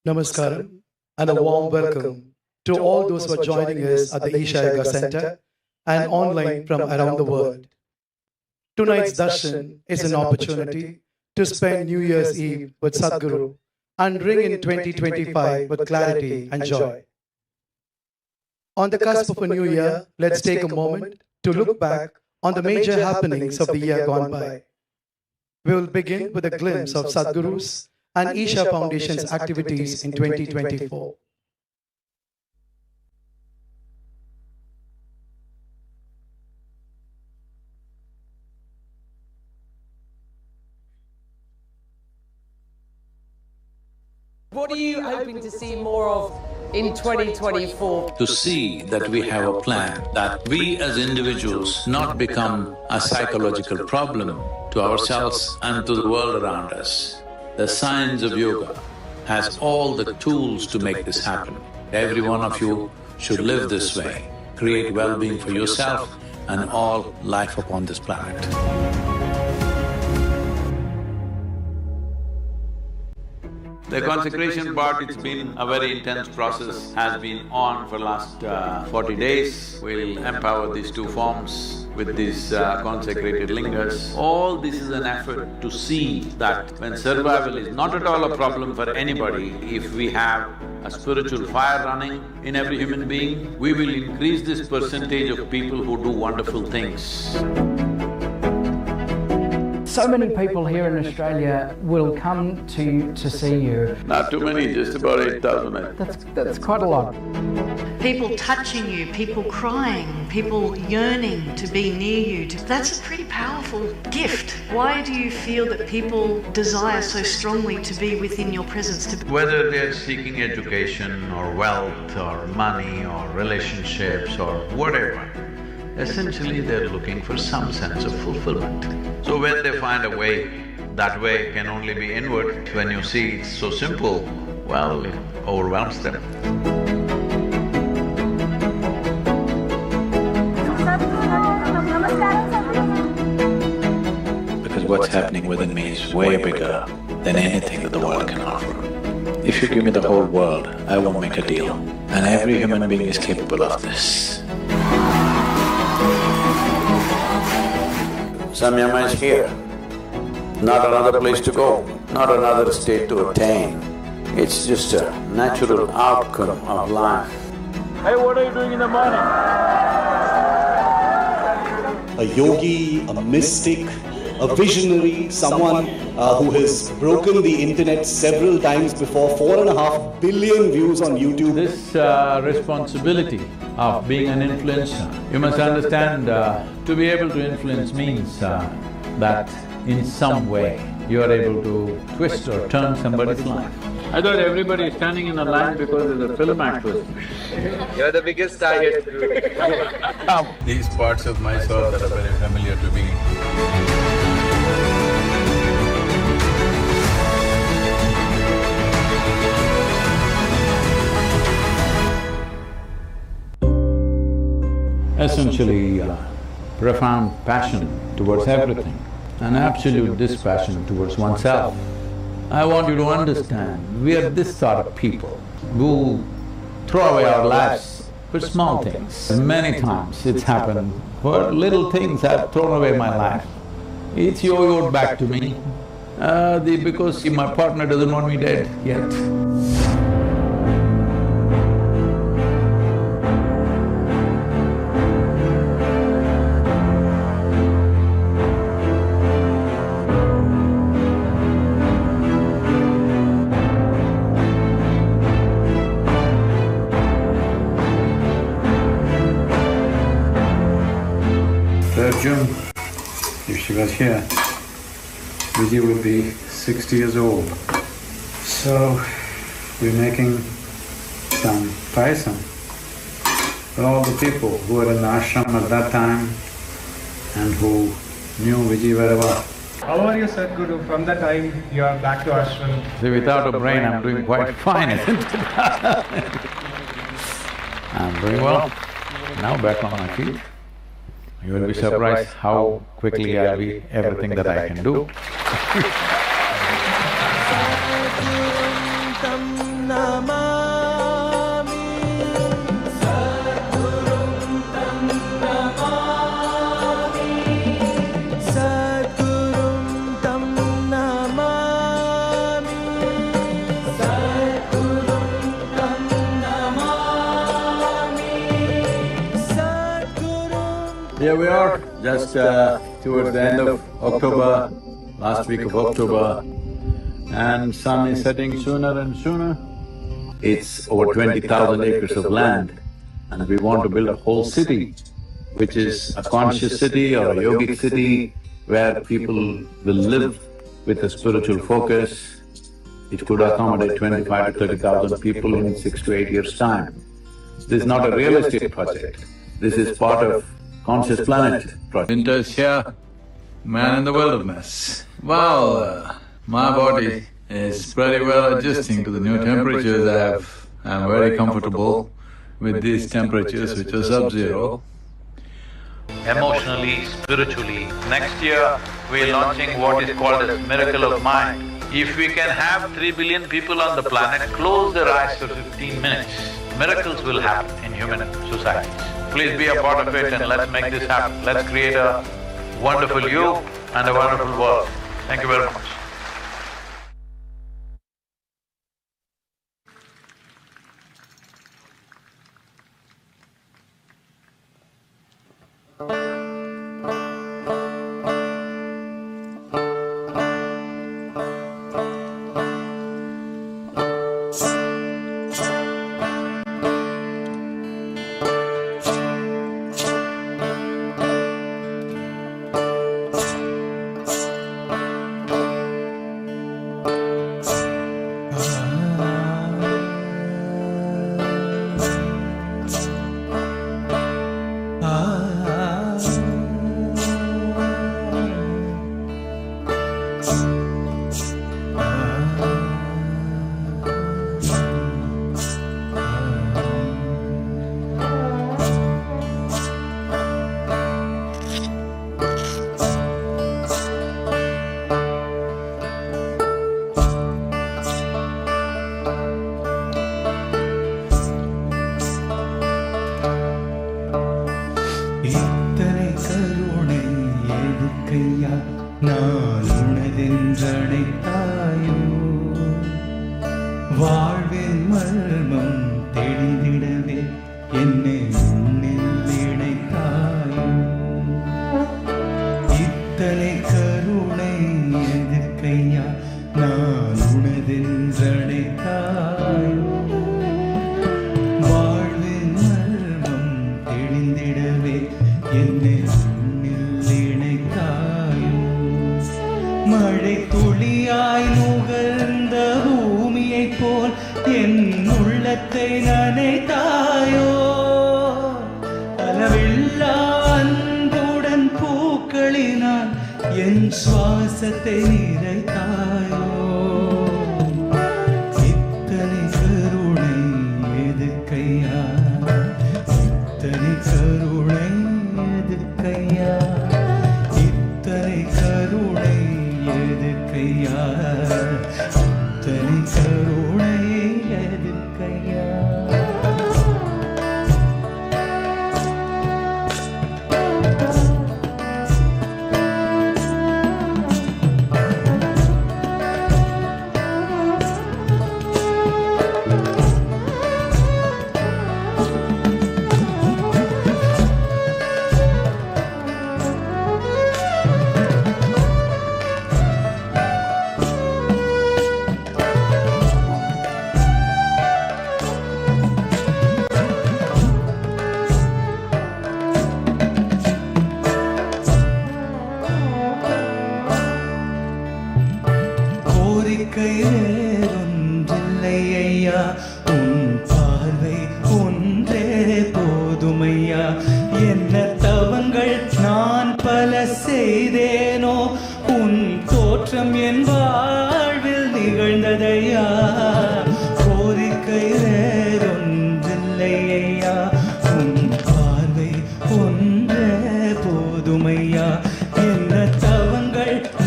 Namaskaram and a warm welcome to all those who are joining us at the Isha Yoga Center and online from around the world. Tonight's darshan is an opportunity to spend New Year's Eve with Sadguru and ring in 2025 with clarity and joy. On the cusp of a new year, let's take a moment to look back on the major happenings of the year gone by. We will begin with a glimpse of Sadguru's and Isha Foundation's activities in 2024. What are you hoping to see more of in 2024? To see that we have a plan, that we as individuals not become a psychological problem to ourselves and to the world around us. The science of yoga has all the tools to make this happen. Every one of you should live this way, create well-being for yourself and all life upon this planet. The consecration part, it's been a very intense process, has been on for last 40 days. We'll empower these two forms with these consecrated lingas. All this is an effort to see that when survival is not at all a problem for anybody, if we have a spiritual fire running in every human being, we will increase this percentage of people who do wonderful things. So many people here in Australia will come to see you. Not too many, just about 8,000. That's quite a lot. People touching you, people crying, people yearning to be near you. That's a pretty powerful gift. Why do you feel that people desire so strongly to be within your presence? Whether they're seeking education or wealth or money or relationships or whatever, essentially they're looking for some sense of fulfillment. So when they find a way, that way can only be inward. When you see it's so simple, well, it overwhelms them. Because what's happening within me is way bigger than anything that the world can offer. If you give me the whole world, I won't make a deal. And every human being is capable of this. Samyama is here, not another place to go, not another state to attain. It's just a natural outcome of life. Hey, what are you doing in the morning? A yogi, a mystic, a visionary, someone who has broken the internet several times before, 4.5 billion views on YouTube. This responsibility of being an influencer, you must understand, to be able to influence means that in some way you are able to twist or turn somebody's life. I thought everybody is standing in a line because there's a film actress. You're the biggest star here. These parts of myself that are very familiar to me. Essentially, profound passion towards everything, an absolute dispassion towards oneself. I want you to understand, we are this sort of people who throw away our lives for small things. Many times it's happened, for little things I've thrown away my life. It's yo-yoed back to me, because my partner doesn't want me dead yet. June, if she was here, Vijay would be 60 years old. So, we're making some payasam for all the people who were in the ashram at that time and who knew Vijay very well. How are you, Sadguru, from the time you are back to ashram? See, without a brain, I'm doing quite fine, isn't it? I'm doing well. Now back on my feet. You will be surprised how quickly I'll be everything that I can do. namami. Sadgurum tam namami. Sadgurum tam namami. Sadgurum tam namami. Sadgurum. Here we are, just towards the end of October, last week of October, and sun is setting sooner and sooner. It's over 20,000 acres of land, and we want to build a whole city, which is a conscious city or a yogic city where people will live with a spiritual focus. It could accommodate 25 to 30,000 people in 6 to 8 years' time. This is not a real estate project, this is part of Conscious Planet project. Winter's here, man in the wilderness. Wow, my body is pretty well adjusting to the new temperatures. I'm very comfortable with these temperatures which are sub-zero. Emotionally, spiritually, next year we're launching what is called as Miracle of Mind. If we can have 3 billion people on the planet close their eyes for 15 minutes, miracles will happen in human societies. Please be a part of it and let's make this happen. Let's create a wonderful you and a wonderful world. Thank you very much.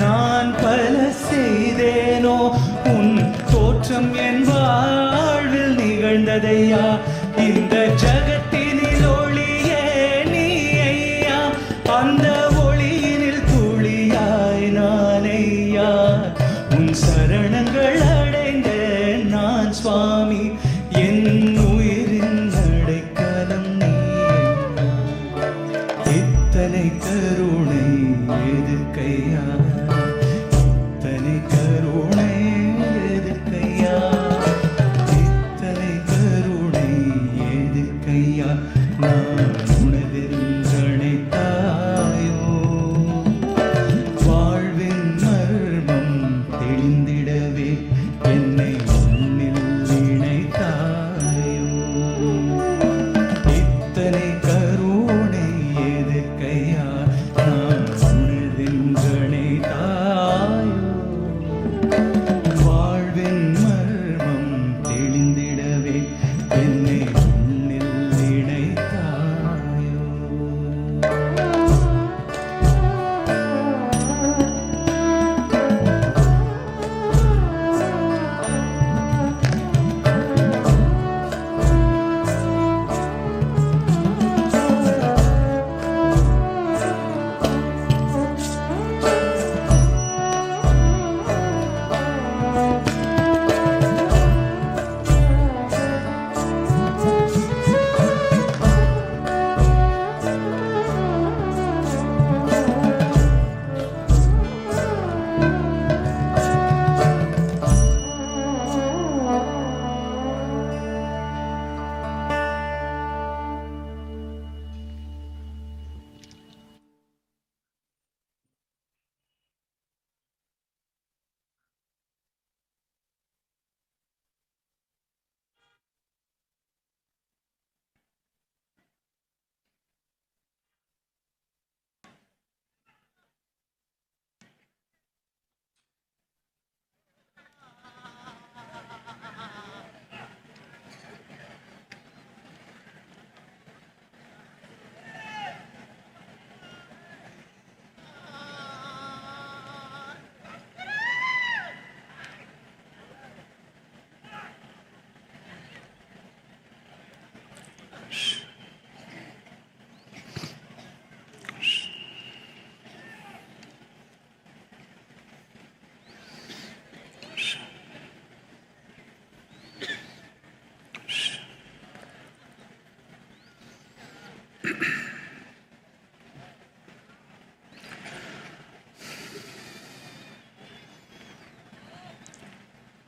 நான் பல செய்தேனோ உன் தோற்றம் என் வாழ்வில் நிகழ்ந்ததையா இந்த ஜகத்தினில் ஒளியே நீ ஐயா அந்த ஒளியினில் துளியாய் நானையா உன் சரணங்கள் அடைந்த நான் சுவாமி என் உயிரின் அடைக்கலம் நீ இத்தனை கருணை எதுக்கையா இத்தனை கருணை எதுக்கையா இத்தனை கருணை எதுக்கையா நான் உனதென்றழைத்தாயோ வாழ்வின் மர்மம் தெளிந்திடவே என்னை உன்னில் இணைத்தாயோ இத்தனை கருணை எதுக்கையா நான் உனதென்றழைத்தாயோ வாழ்வின் மர்மம் தெளிந்திடவே என்னை உன்னில் இணைத்தாயோ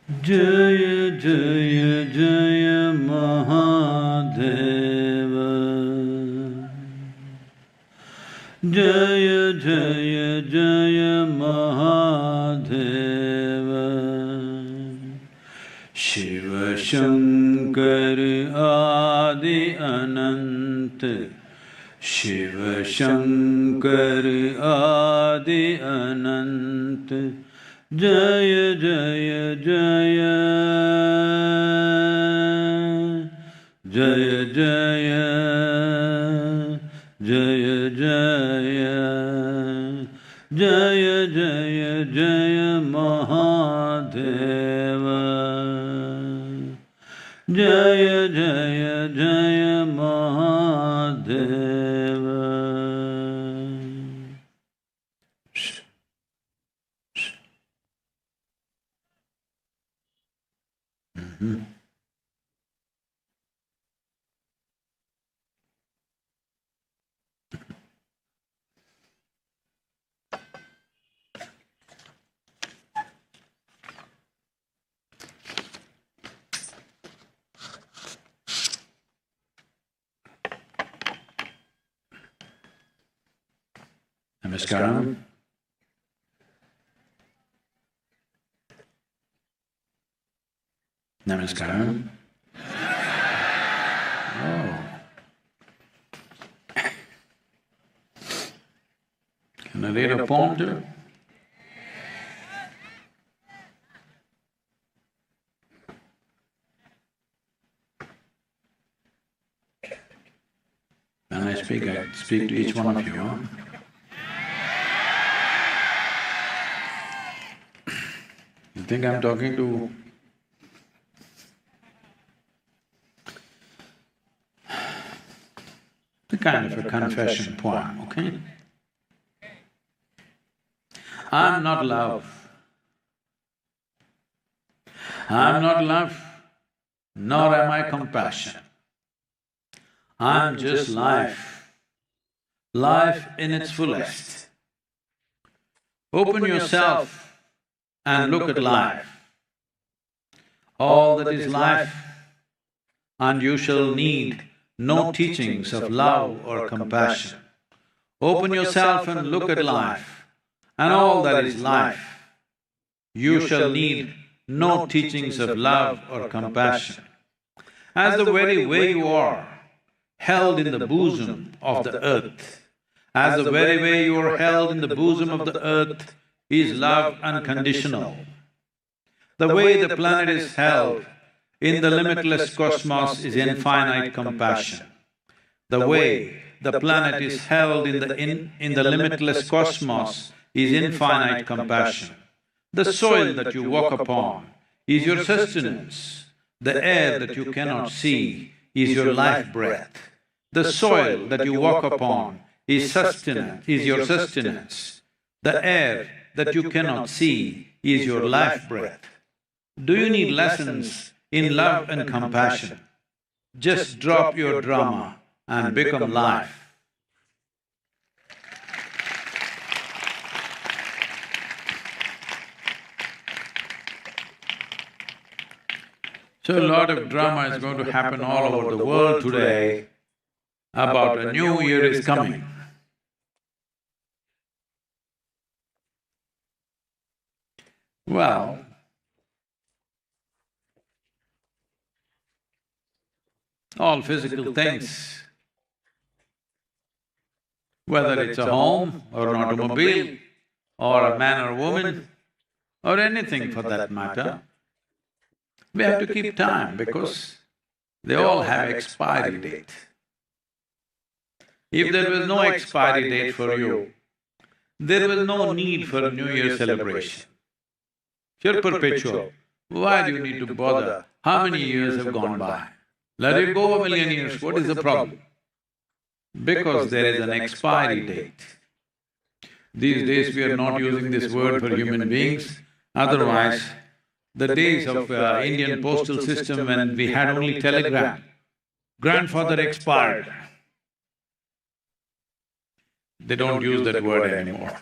जय जय जय महादेव जय जय जय महादेव शिव शंकर आदि अनंत शिव शंकर आदि अनंत जय जय जय जय जय जय जय जय जय जय महादेव जय जय जय Mahadev Namaskaram. Namaskaram. Oh. Can I read a poem too? When I speak to each one of you. Huh? You think I'm talking to a kind of a confession poem, okay? I'm not love. I'm not love, nor am I compassion. I'm just life, life in its fullest. Open yourself and look at life. All that is life, and you shall need no teachings of love or compassion. Open yourself and look at life, and all that is life. You shall need no teachings of love or compassion. As the very way you are, held in the bosom of the earth, as the very way you are held in the bosom of the earth is love unconditional. The way the planet is held in the limitless cosmos is infinite compassion. The way the planet is held in the limitless cosmos is infinite compassion. The soil that you walk upon is your sustenance. The air that you cannot see is your life breath. The soil that you walk upon is your sustenance. The air that you cannot see is your life breath. Do you need lessons in love and compassion? Just drop your drama and become life. So a lot of drama is going to happen all over the world today about a new year is coming. Well, all physical things, whether it's a home or an automobile or a man or woman or anything for that matter, we have to keep time because they all have expiry date. If there was no expiry date for you, there was no need for a New Year celebration. If you're perpetual, why do you need to bother? How many years have gone by? Let it go 1,000,000 years, what is the problem? Because there is an expiry date. These days we are not using this word for human beings, otherwise the days of Indian postal system when we had only telegram, grandfather expired. They don't use that word anymore.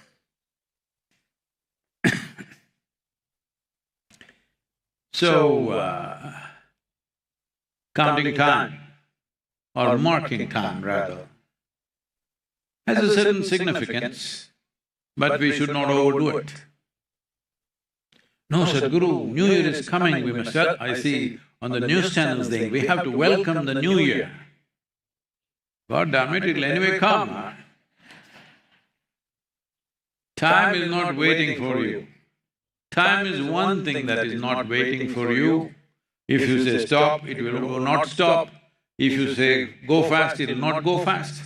So, counting time, or marking time rather, has a certain significance, but we should not overdo it. No, Sadguru, New Year is coming, we must… I see on the news channels thing, we have to welcome the New Year. God damn it, it'll anyway come, huh? Time is not waiting for you. Time is one thing that is not waiting for you. If you say stop, it will not stop. If you say go fast, it will not go fast.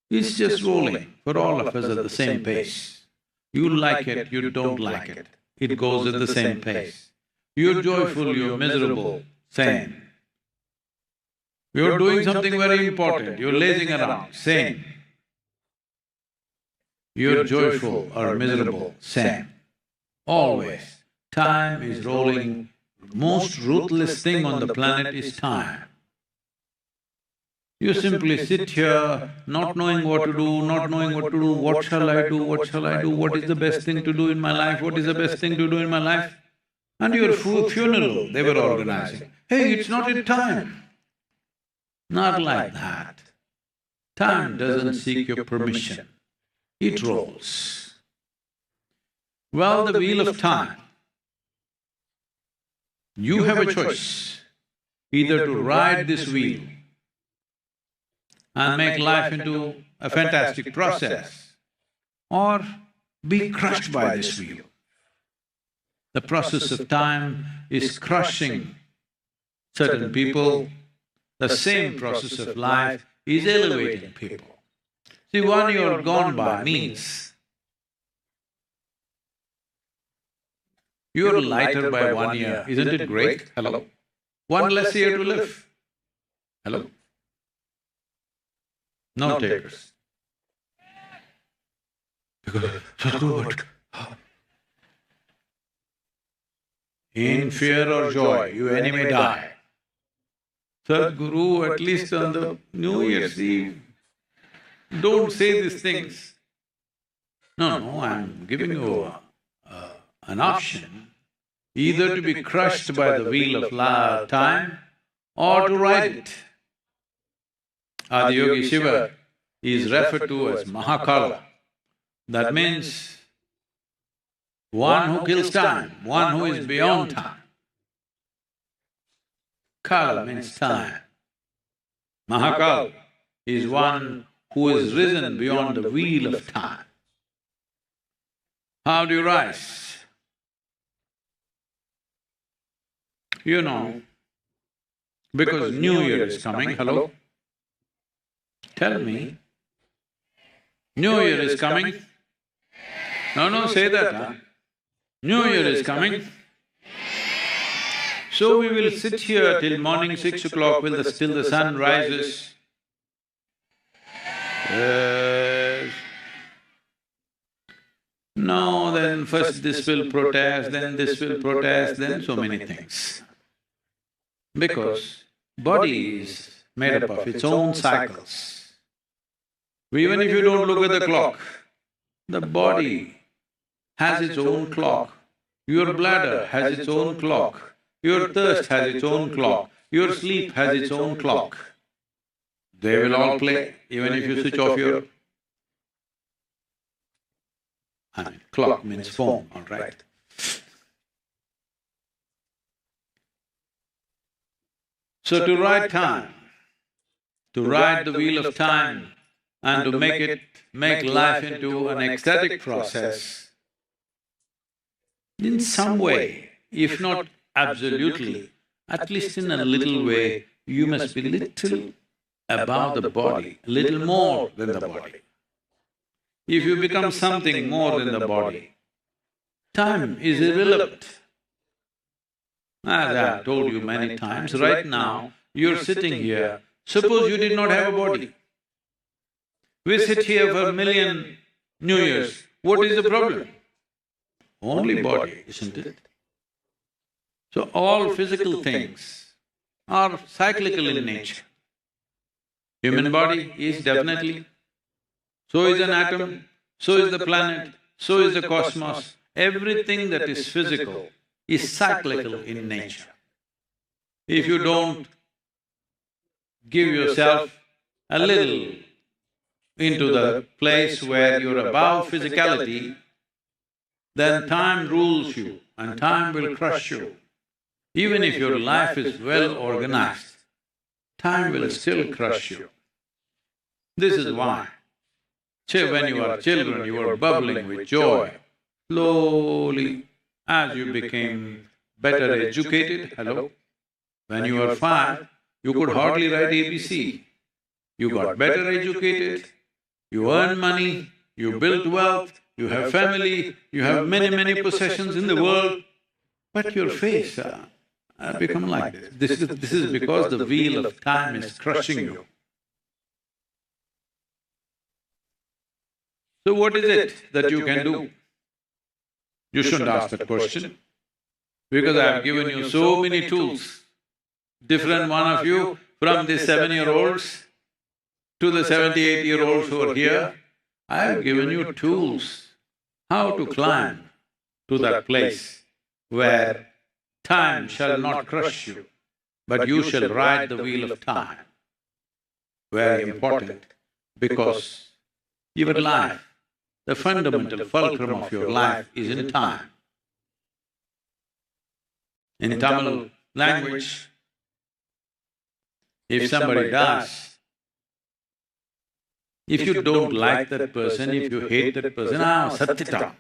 It's just rolling for all of us at the same pace. You like it, you don't like it. It goes at the same pace. You're joyful, you're miserable, same. You're doing something very important, you're lazing around, same. You're joyful or miserable, same. Always. Time is rolling. Most ruthless thing on the planet is time. You simply sit here, not knowing what to do, what shall I do, what is the best thing to do in my life, what is the best thing to do in my life? And your funeral they were organizing. Hey, it's not in time. Not like that. Time doesn't seek your permission, it rolls. Well, the wheel of time, you have a choice, either to ride this wheel and make life into a fantastic process, or be crushed by this wheel. The process of time is crushing certain people, the same process of life is elevating people. See, 1 year gone by means you're lighter by 1 year, isn't it great? Hello? One less year to live. Hello? No takers. Because, Sadguru, but in fear or joy, you anyway die. Sadguru, at least on the New Year's Eve, don't say these things. No, I'm giving you an option, either to be crushed by the wheel of time or to ride it. Adiyogi Shiva is referred to as Mahakala. That means one who kills time, one who is beyond time. Kala means time. Mahakala is one who is risen beyond the wheel of time. How do you rise? You know, because New Year is coming, hello? Tell me, New Year is coming? No, say that, huh? New Year is coming. So we will sit here till morning 6 o'clock till the sun rises. Yes. No, then first this will protest, then this will protest, then so many things. Because body is made up of its own cycles. Even if you don't look at the clock, the body has its own clock. Your bladder has its own clock. Your thirst has its own clock. Your sleep has its own clock. They will all play, even if you switch off your… clock means phone, all right. So to ride time, to ride the wheel of time and to make life into an ecstatic process, in some way, if not absolutely, at least in a little way, you must be little above the body, little more than the body. If you become something more than the body, time is irrelevant. As I have told you many times, right now, you're sitting here, suppose you did not have a body. We sit here for 1,000,000 New Years, what is the problem? Only body, isn't it? So all physical things are cyclical in nature. Human body is definitely, so is an atom, so is the planet, so is the cosmos. Everything that is physical is cyclical in nature. If you don't give yourself a little into the place where you're above physicality, then time rules you and time will crush you. Even if your life is well organized, time will still crush you. This is why when you were children, you were bubbling with joy. Slowly, as you became better educated, hello? When you were 5, you could hardly write ABC. You got better educated, you earn money, you build wealth, you have family, you have many possessions in the world, but your face become like this. This is because the wheel of time is crushing you. So what is it that you can do? You shouldn't ask that question, because I have given you so many tools. Different one of you, from the 7-year-olds to the 78-year-olds who are here, I have given you tools how to climb to that place where time shall not crush you, but you shall ride the wheel of time. Very important, because your life, the fundamental fulcrum of your life is in time. In Tamil language, if somebody dies, if you don't like that person, if you hate that person, sattita.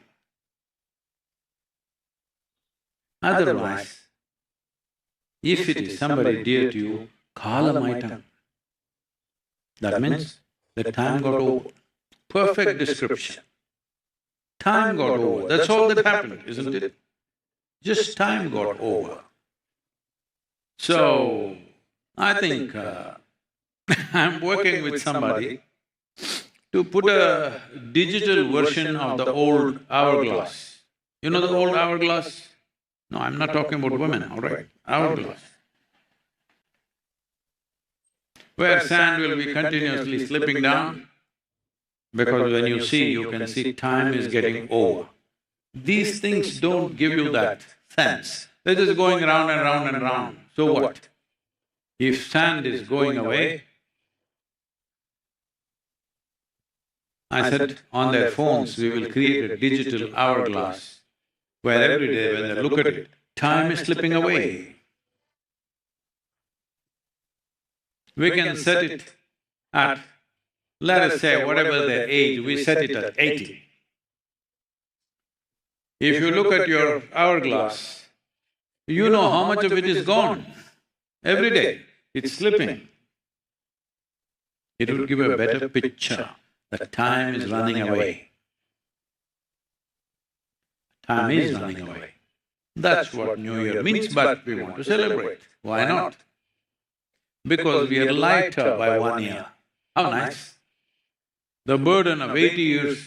Otherwise, if it is somebody dear to you, kalamaitam. That means the time got over. Perfect description. Time got over, that's all that happened, isn't it? Just time got over. So, I think I'm working with somebody to put a digital version of the old hourglass. You know the old hourglass? No, I'm not talking about women, all right? Hourglass. Where sand will be continuously slipping down, because when you see, you can see time is getting over. These things don't give you that sense. They're just going round and round and round. So what? If sand is going away, I said, on their phones, we will create a digital hourglass where every day when they look at it, time is slipping away. We can set it at, let us say, whatever their age, we set it at 80. If you look at your hourglass, you know how much of it is gone. Every day, it's slipping. It will give a better picture that time is running away. Time is running away. That's what New Year means, but we want to celebrate. Why not? Because we are lighter by 1 year. How nice! The burden of 80 years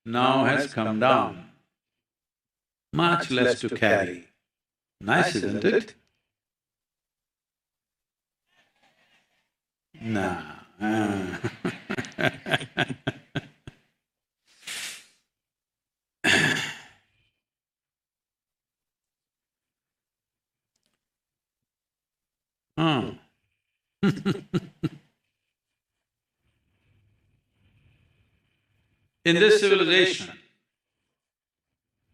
now has come down. Much less to carry. Nice, isn't it? Nah. In this civilization,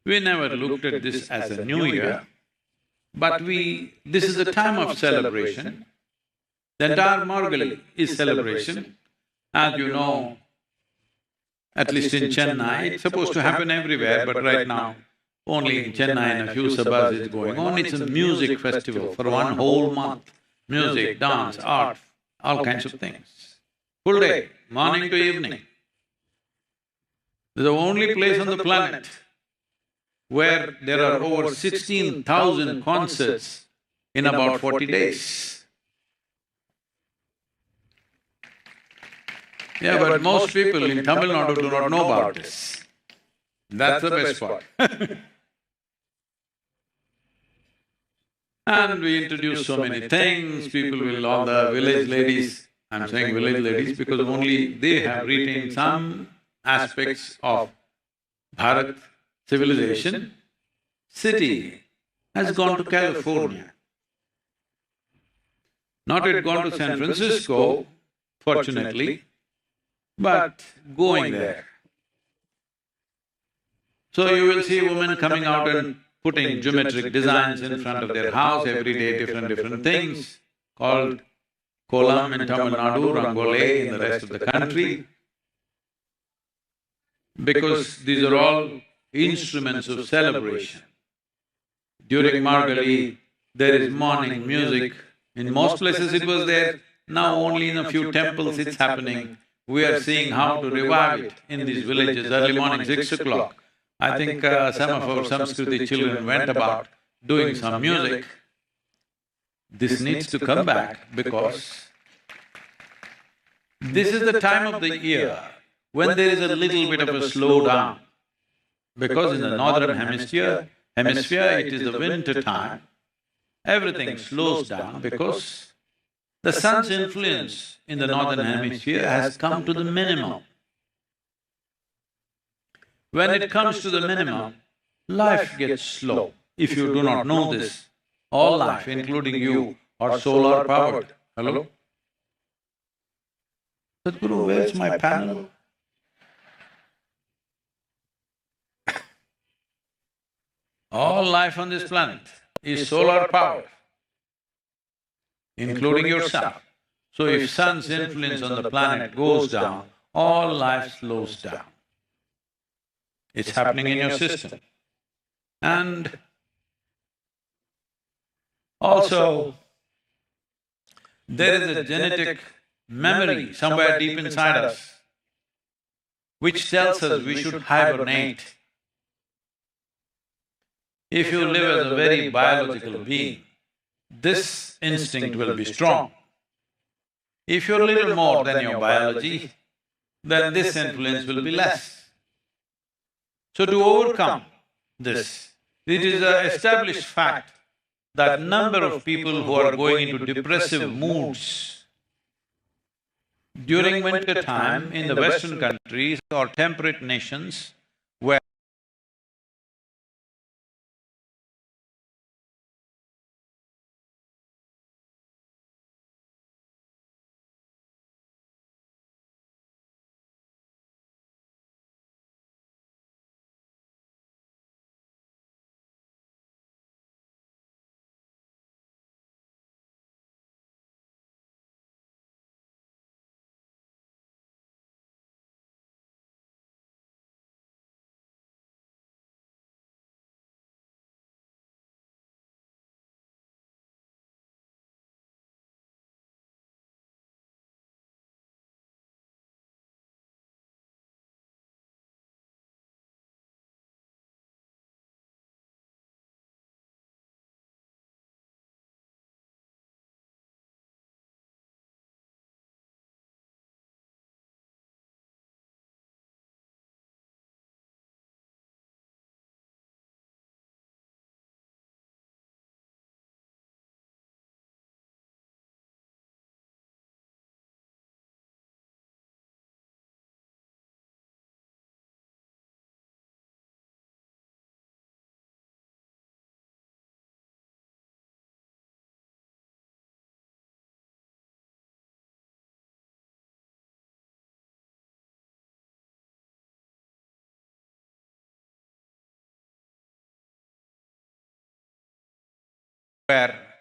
we never looked at this as a new year, but this is a time of celebration. The entire Margali is celebration. As you know, at least in Chennai, it's supposed to happen everywhere, but right now, only in Chennai and a few suburbs it's going on. It's a music festival for 1 whole month. Music, dance, art, all kinds of things. Full day, morning to evening. It's the only place on the planet where there are over 16,000 concerts in about 40 days. Yeah, but most people in Tamil Nadu do not know about this. That's the best part. And we introduce so many things, people will… all the village ladies, I'm saying village ladies because only they have retained some aspects of Bharat civilization. City has gone to California. Not yet gone to San Francisco, fortunately, but going there. So you will see women coming out and putting geometric designs in front of their house every day, different things, called kolam in Tamil Nadu, rangole in the rest of the country. Because these are all instruments of celebration. During Margali, there is morning music. In most places it was there, now only in a few temples it's happening. We are seeing how to revive it in these villages, early morning, 6 o'clock. I think some of our Samskriti children went about doing some music. This needs to come back because this is the time of the year when there is a little bit of a slowdown. Because in the northern hemisphere, it is the winter time, everything slows down because the sun's influence in the northern hemisphere has come to the minimum. When it comes to the minimum, life gets slow. If you do not know this, all life, including you, are solar powered. Hello? Sadguru, where's my panel? All life on this planet is solar powered, including yourself. So if sun's influence on the planet goes down, all life slows down. It's happening in your system. And also, there is a genetic memory somewhere deep inside us which tells us we should hibernate. If you live as a very biological being, this instinct will be strong. If you're a little more than your biology, then this influence will be less. So to overcome this, it is an established fact that number of people who are going into depressive moods during winter time in the Western countries or temperate nations, where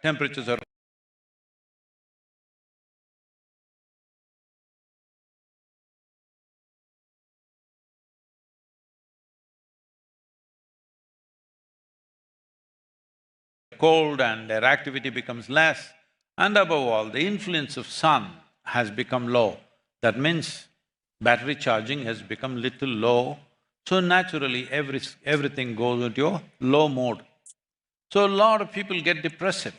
temperatures are cold and their activity becomes less, and above all, the influence of sun has become low. That means battery charging has become little low, so naturally everything goes into a low mode. So a lot of people get depressive.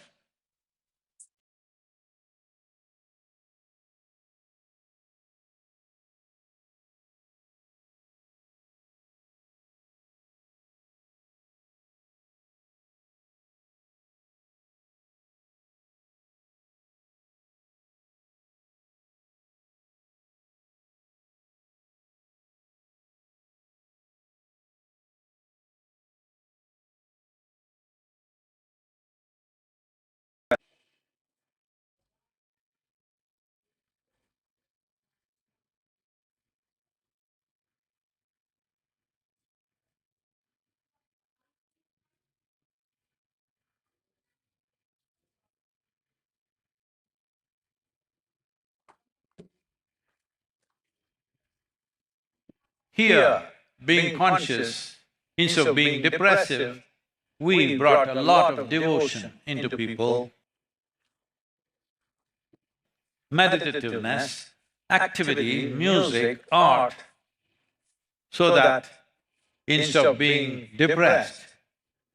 Here, being conscious, instead of being depressive, we brought a lot of devotion into people, meditativeness, activity, music, art, so that instead of being depressed,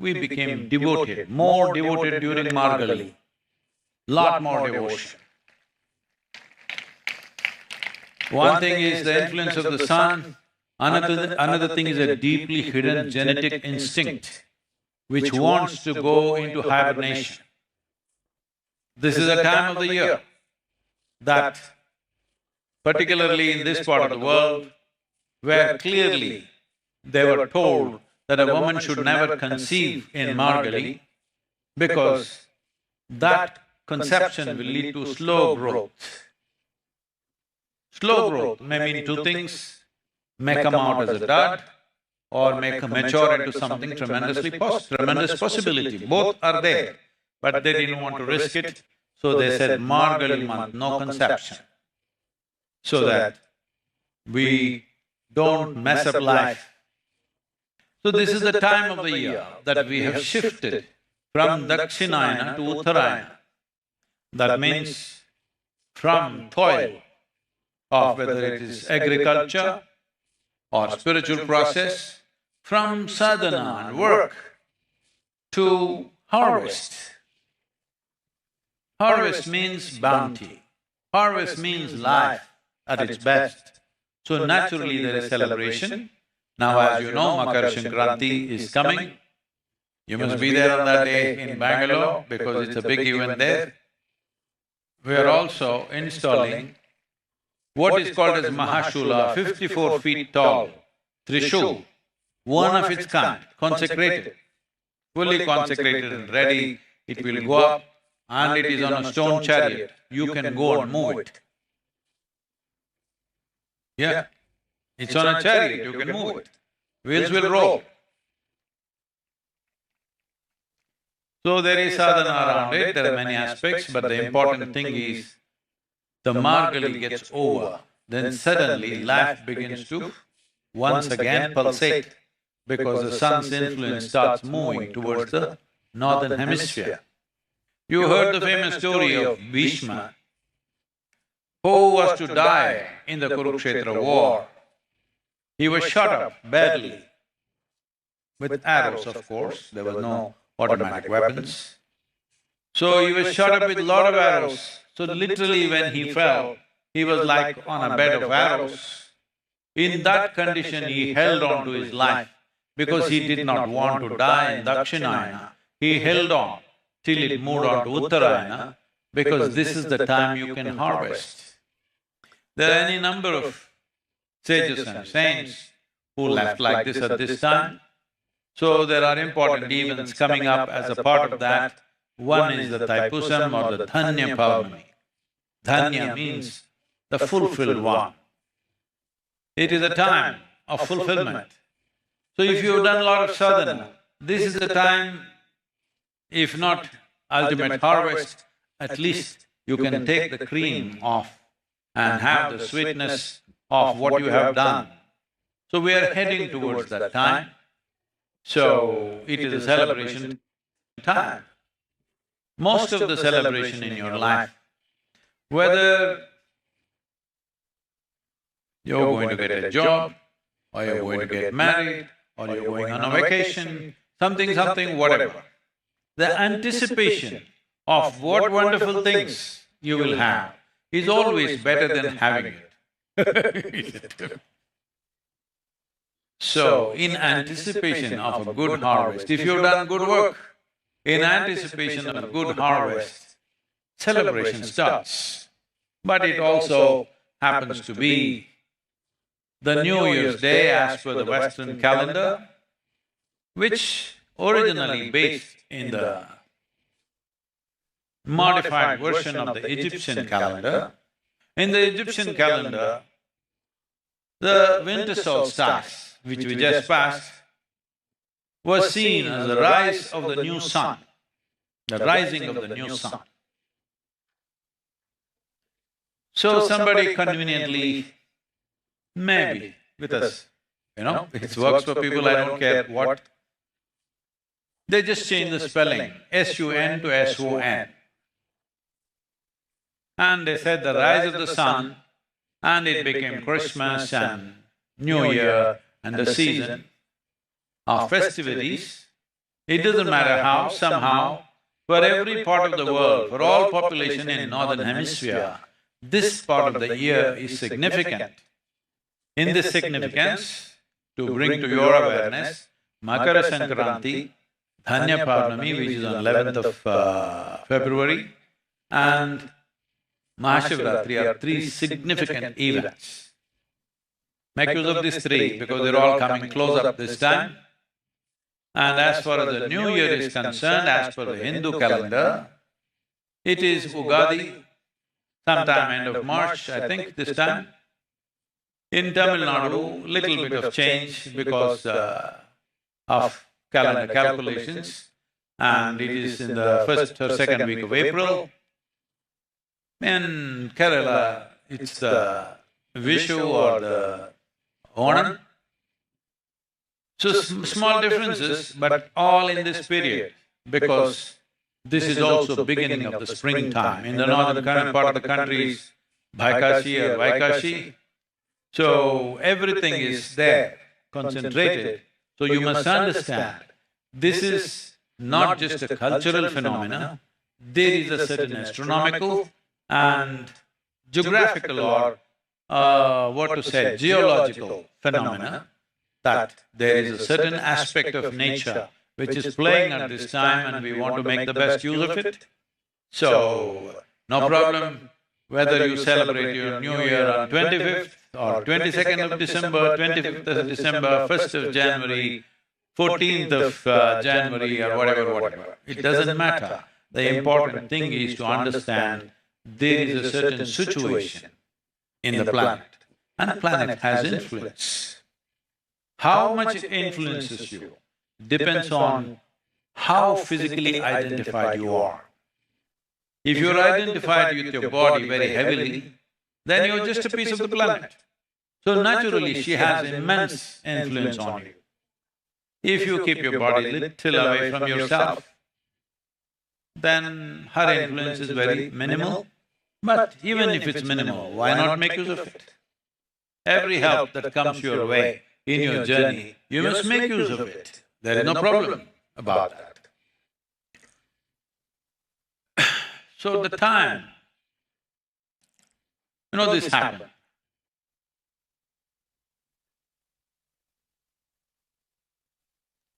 we became devoted, more devoted during Margali, lot more devotion. One thing is the influence of the sun, another thing is a deeply hidden genetic instinct which wants to go into hibernation. This is a time of the year that, particularly in this part of the world, where clearly they were told that a woman should never conceive in Margali because that conception will lead to slow growth. Slow growth may mean two things: may come out as a dud or may mature into something tremendous possibility. Both are there, but they didn't want to risk it, so they said Margali month, no conception, so that we don't mess up life. So this is the time of the year that we have shifted from Dakshinayana to Uttarayana. That means from toil of whether it is agriculture or spiritual process, from sadhana and work to harvest. Harvest means bounty, harvest means life at its best. So naturally there is celebration. Now as you know, Makar Sankranti is coming. You must be there on that day in Bangalore because it's a big event there. We are also installing what is called as Mahashula, 54 feet tall, Trishul, one of its kind, consecrated, fully consecrated and ready. It will go up and it is on a stone chariot. You can go and move it. Yeah, it's on a chariot, you can move it. Wheels will roll. So there is sadhana around it, there are many aspects, but the important thing is the Margali gets over, then suddenly life begins to once again pulsate because the sun's influence starts moving towards the northern hemisphere. You heard the famous story of Bhishma, who was to die in the Kurukshetra war. He was shot up badly with arrows, of course, there was no automatic weapons. So he was shot up with a lot of arrows. So literally when he fell, he was like on a bed of arrows. In that condition, he held on to his life because he did not want to die in Dakshinayana. He held on till it moved on to Uttarayana because this is the time you can harvest. There are any number of sages and saints who left like this at this time. So there are important events coming up as a part of that. One is the Taipusam or the Dhanya Purnami. Dhanya means the fulfilled one. It is a time of fulfillment. So if you've done a lot of sadhana, this is the time, if not ultimate harvest, at least you can take the cream off and have the sweetness of what you have done. So we are heading towards that time. So it is a celebration time. Most of the celebration in your life, whether you're going to get a job, or you're going to get married, or you're going on a vacation, something, whatever, the anticipation of what wonderful things you will have is always better than having it. So, in anticipation of a good harvest, if you've done good work, in anticipation of a good harvest, celebration starts. But it also happens to be the New Year's Day as per the Western calendar, which originally based in the modified version of the Egyptian calendar. In the Egyptian calendar, the winter solstice, which we just passed, was seen as the rise of the new sun, the rising of the new sun. So somebody conveniently, maybe with us, it works for people, I don't care what, they just change the spelling, S-U-N to S-O-N. And they said the rise of the sun, and it became Christmas and New Year and the season of festivities. It doesn't matter how, somehow, for every part of the world, for all population in Northern Hemisphere, this part of the year is significant. In this significance, to bring to your awareness, Makara Sankranti, Dhanya Purnami, which is on 11th of February, and Mahashivratri are three significant events. Make use of these three because they're all coming close up this time. And as far as the New Year is concerned, as per the Hindu calendar, it is Ugadi, sometime end of March, I think this time. In Tamil Nadu, little bit of change because of calendar calculations, and it is in the first or second week of April. In Kerala, it's the Vishu or the Onam. So small differences, but all in this period, because this is also beginning of the springtime. In the northern part of the country is Bhaikashi or Vaikashi. So everything is there, concentrated. So you must understand, this is not just a cultural phenomena, there is a certain astronomical and geographical or what to say, geological phenomena, that there is a certain aspect of nature which is playing at this time and we want to make the best use of it. So, no problem whether you celebrate your New Year on 25th or 22nd of December, 25th of December, 1st of January, 14th of January or whatever. It doesn't matter. The important thing is to understand there is a certain situation in the planet, and the planet has influence. How much it influences you depends on how physically identified you are. If you're identified with your body very heavily, then you're just a piece of the planet. So naturally, she has immense influence on you. If you keep your body little away from yourself, then her influence is very minimal. But even if it's minimal, why not make use of it? Every help that comes your way in your journey, you must make use of it. There is no problem about that. So the time, this happened.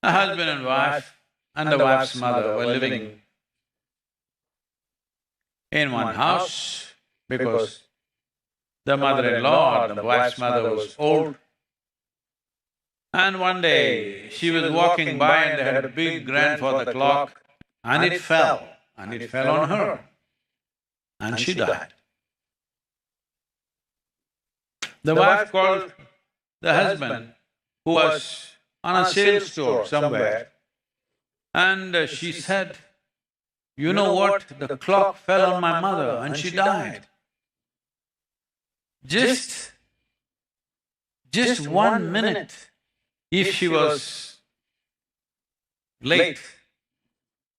A husband and wife and the wife's mother were living in one house because the mother-in-law or the wife's mother was old. And one day, she was walking by and they had a big grandfather clock and it fell on her and she died. The wife called the husband, who was on a sales store somewhere, and she said, "You know what? The clock fell on my mother and she died. Just 1 minute, if she was late,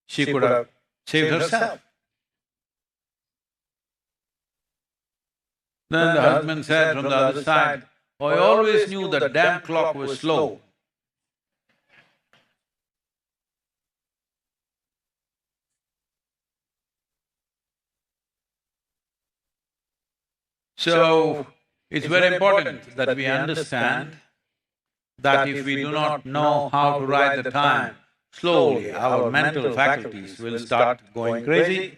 she could have saved herself." Then the husband said from the other side, "Oh, I always knew that damn clock was slow." So, it's very important that we understand that if we do not know how to ride the time, slowly our mental faculties will start going crazy,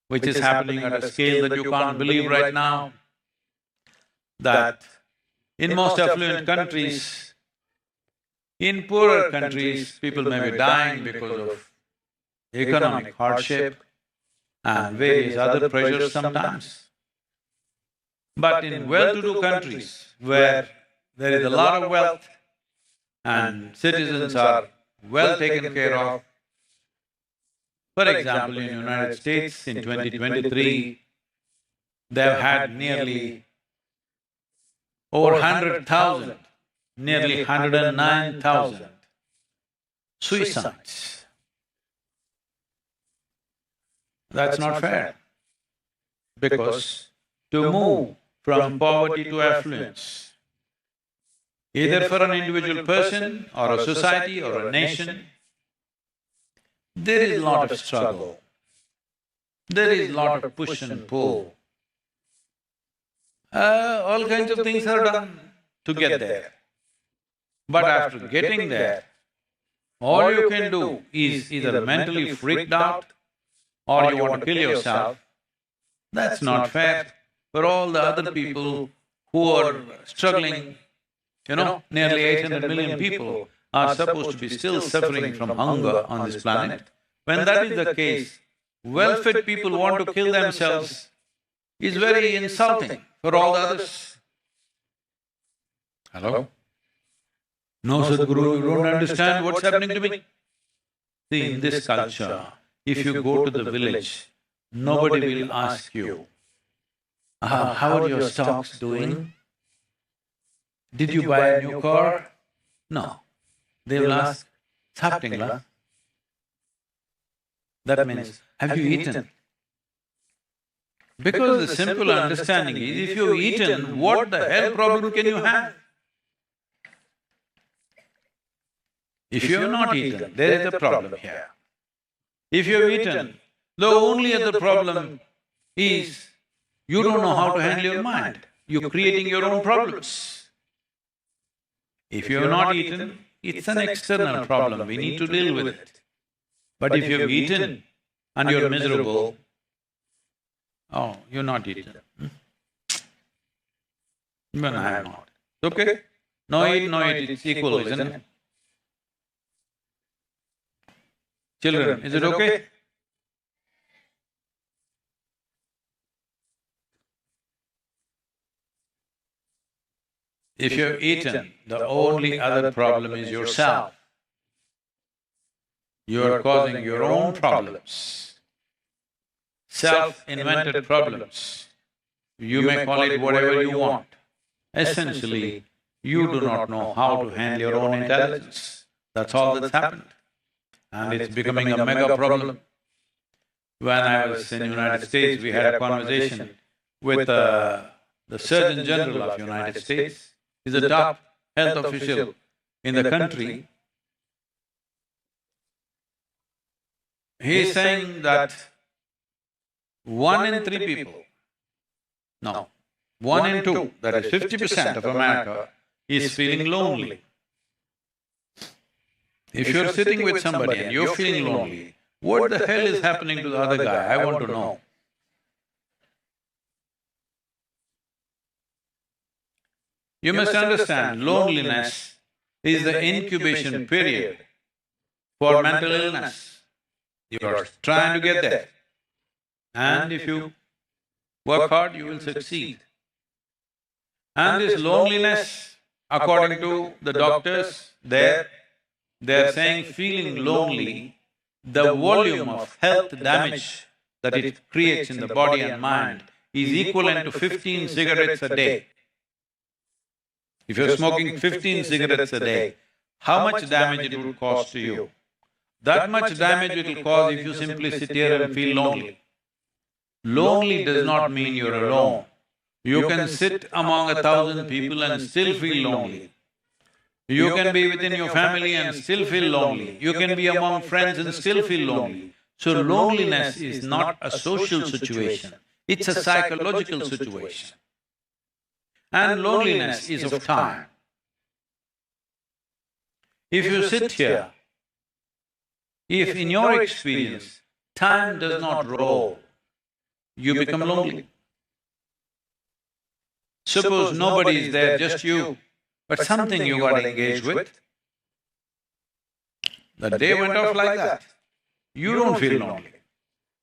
which is happening at a scale that you can't believe right now. That in most affluent countries, in poorer countries, people may be dying because of economic hardship and various other pressures sometimes. But in well-to-do countries, where there is a lot of wealth and citizens are well taken care of, for example, in the United States in 2023, they've had nearly over 100,000, nearly 109,000 suicides. That's not fair, because to move from poverty to affluence, either for an individual person or a society or a nation, there is a lot of struggle, there is a lot of push and pull. All kinds of things are done to get there. But after getting there, all you can do is either mentally freaked out or you want to kill yourself. That's not fair for all the other people who are struggling. Nearly 800 million people are supposed to be still suffering from hunger on this planet. When that is the case, well-fed people want to kill themselves is very insulting for all the others. Hello? No, Sadguru, you don't understand what's happening to me. See, in this culture, if you go to the village, nobody will ask you, how are your stocks doing? Did you buy a new car? No. They will ask, "Saptingla?" That means, have you eaten? Because the simple understanding is, if you've eaten, what the hell problem can you have? If you have not eaten, there is a problem here. If you have eaten, the only other problem is you don't know how to handle your mind. you're creating your own problems. If you have not eaten, it's an external problem, we need to deal with it. But if you've eaten and you're miserable, oh, you're not eaten. Even I have not. Okay? No eat, it's equal, isn't it? Children, is it okay? If you've eaten, the only other problem is yourself. You are causing your own problems, self-invented problems. You may call it whatever you want. Essentially, you do not know how to handle your own intelligence. That's all that's happened. And it's becoming a mega problem. When I was in the United States, we had a conversation with the Surgeon General of United States. He's the top health official in the country. He's saying that 1 in 3 people, no, 1 in 2, that is 50% of America is feeling lonely. If you're sitting with somebody and you're feeling lonely, what the hell is happening to the other guy? I want to know. You must understand, loneliness is the incubation period for mental illness. You are trying to get there. And if you work hard, you will succeed. And this loneliness, according to the doctors, they're saying feeling lonely, the volume of health damage that it creates in the body and mind is equivalent to 15 cigarettes a day. If you're smoking 15 cigarettes a day, how much damage it will cause to you? That much damage it will cause if you simply sit here and feel lonely. Lonely does not mean you're alone. You can sit among 1,000 people and still feel lonely. You can be within your family and still feel lonely. You can be among friends and still feel lonely. So loneliness is not a social situation, it's a psychological situation. And loneliness is of time. If you sit here, if in your experience time does not roll, you become lonely. Suppose nobody is there, just you, but something you got engaged with, the day went off like that, you don't feel lonely.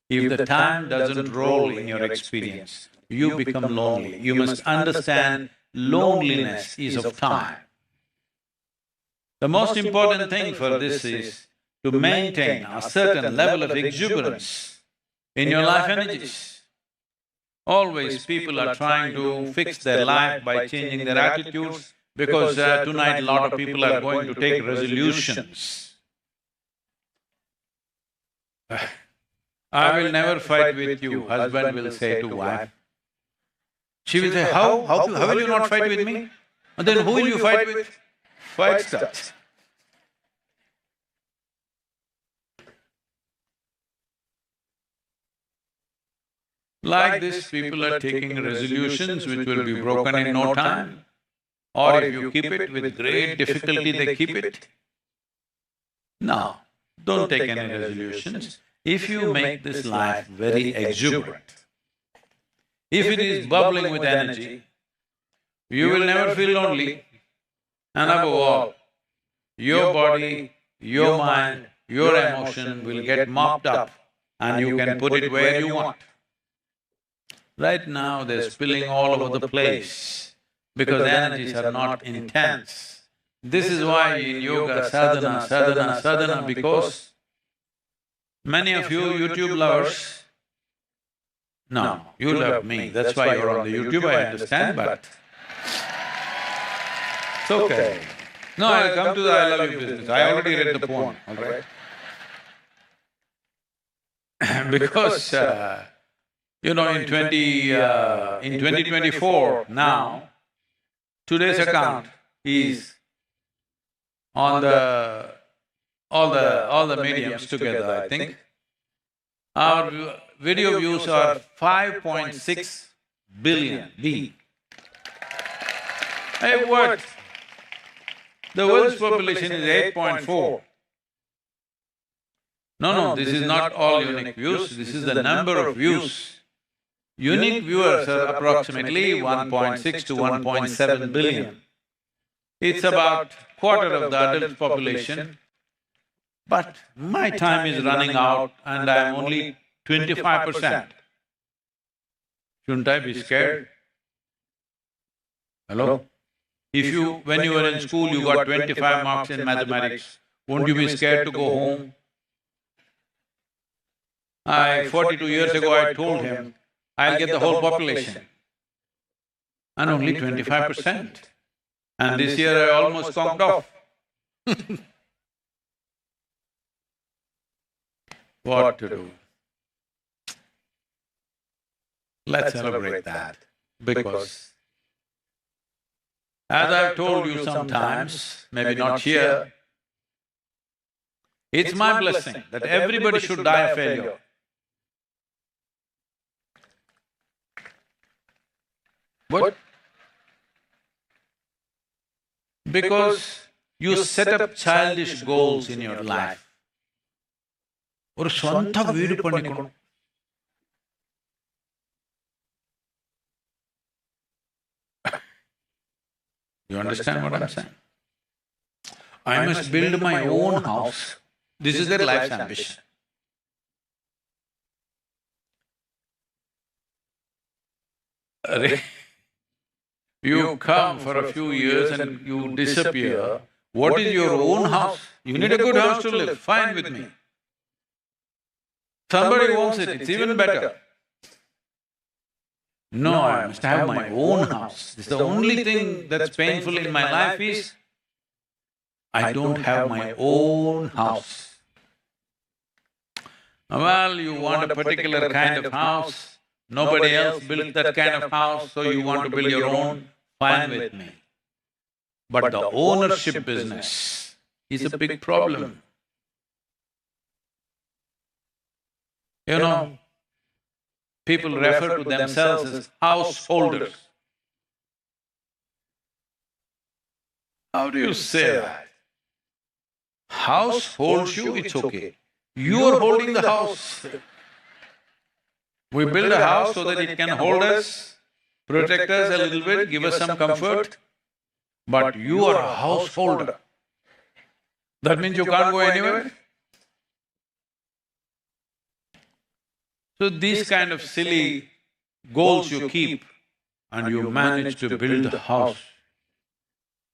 If the time doesn't roll in your experience, you become lonely. You must understand loneliness is of time. The most important thing for this is to maintain a certain level of exuberance in your life energies. Always people are trying to fix their life by changing their attitudes, because tonight a lot of people are going to take resolutions. I will never fight with you, husband will say to wife. She will say, how will you not fight with me? And then who will you fight with? Fight starts. Like this, people are taking resolutions which will be broken in no time. Or if you keep it with great difficulty, they keep it. No, don't take any resolutions. If you make this life very exuberant, if it is bubbling with energy, you will never feel lonely. And above all, your body, your mind, your emotion will get mopped up and you can put it where you want. Right now, they're spilling all over the place because energies are not intense. This is why in yoga, sadhana, because many of you YouTube lovers, no, you love me, that's why you're on the YouTube, I understand, but it's okay. No, I'll come to the I love you business, I already read the poem, all right? Because you know, in 2024 now, today's account is on all the mediums together, I think. Our video views are 5.6 billion, Hey, what? The world's population is 8.4. No, this is not all unique views, this is the number of views. Unique viewers are approximately 1.6 to 1.7 billion. It's about quarter of the adult population. But my time is running out and I'm only 25%. Shouldn't I be scared? Hello? If you… when you were in school, you got 25 marks in mathematics, won't you be scared to go home? 42 years ago I told him, I'll get the whole population. And only 25%. And this year I almost conked off. What to do? Let's celebrate that, because as I've told you sometimes, maybe not here, it's my blessing that everybody should die a failure. What? Because you set up childish goals in your life. ஒரு சொந்த வீடு பண்ணிக்கணும். You understand what I'm saying? I must build my own house. This is their life's ambition. You come for a few years and you disappear. What is your own house? You need a good house to live, fine with me. Somebody owns it, it's even better. No, I must have my own house. This is the only thing that's painful in my life is, I don't have my own house. Well, you want a particular kind of house, nobody else built that kind of house, so you want to build your own, fine with me. But the ownership business is a big problem. You know, people refer to themselves as householders. How do you say that? House holds you, it's okay. You are holding the house. We build a house so that it can hold us, protect us a little bit, give us some comfort, but you are a householder. That means you can't go anywhere? So these kind of silly goals you keep and you manage to build the house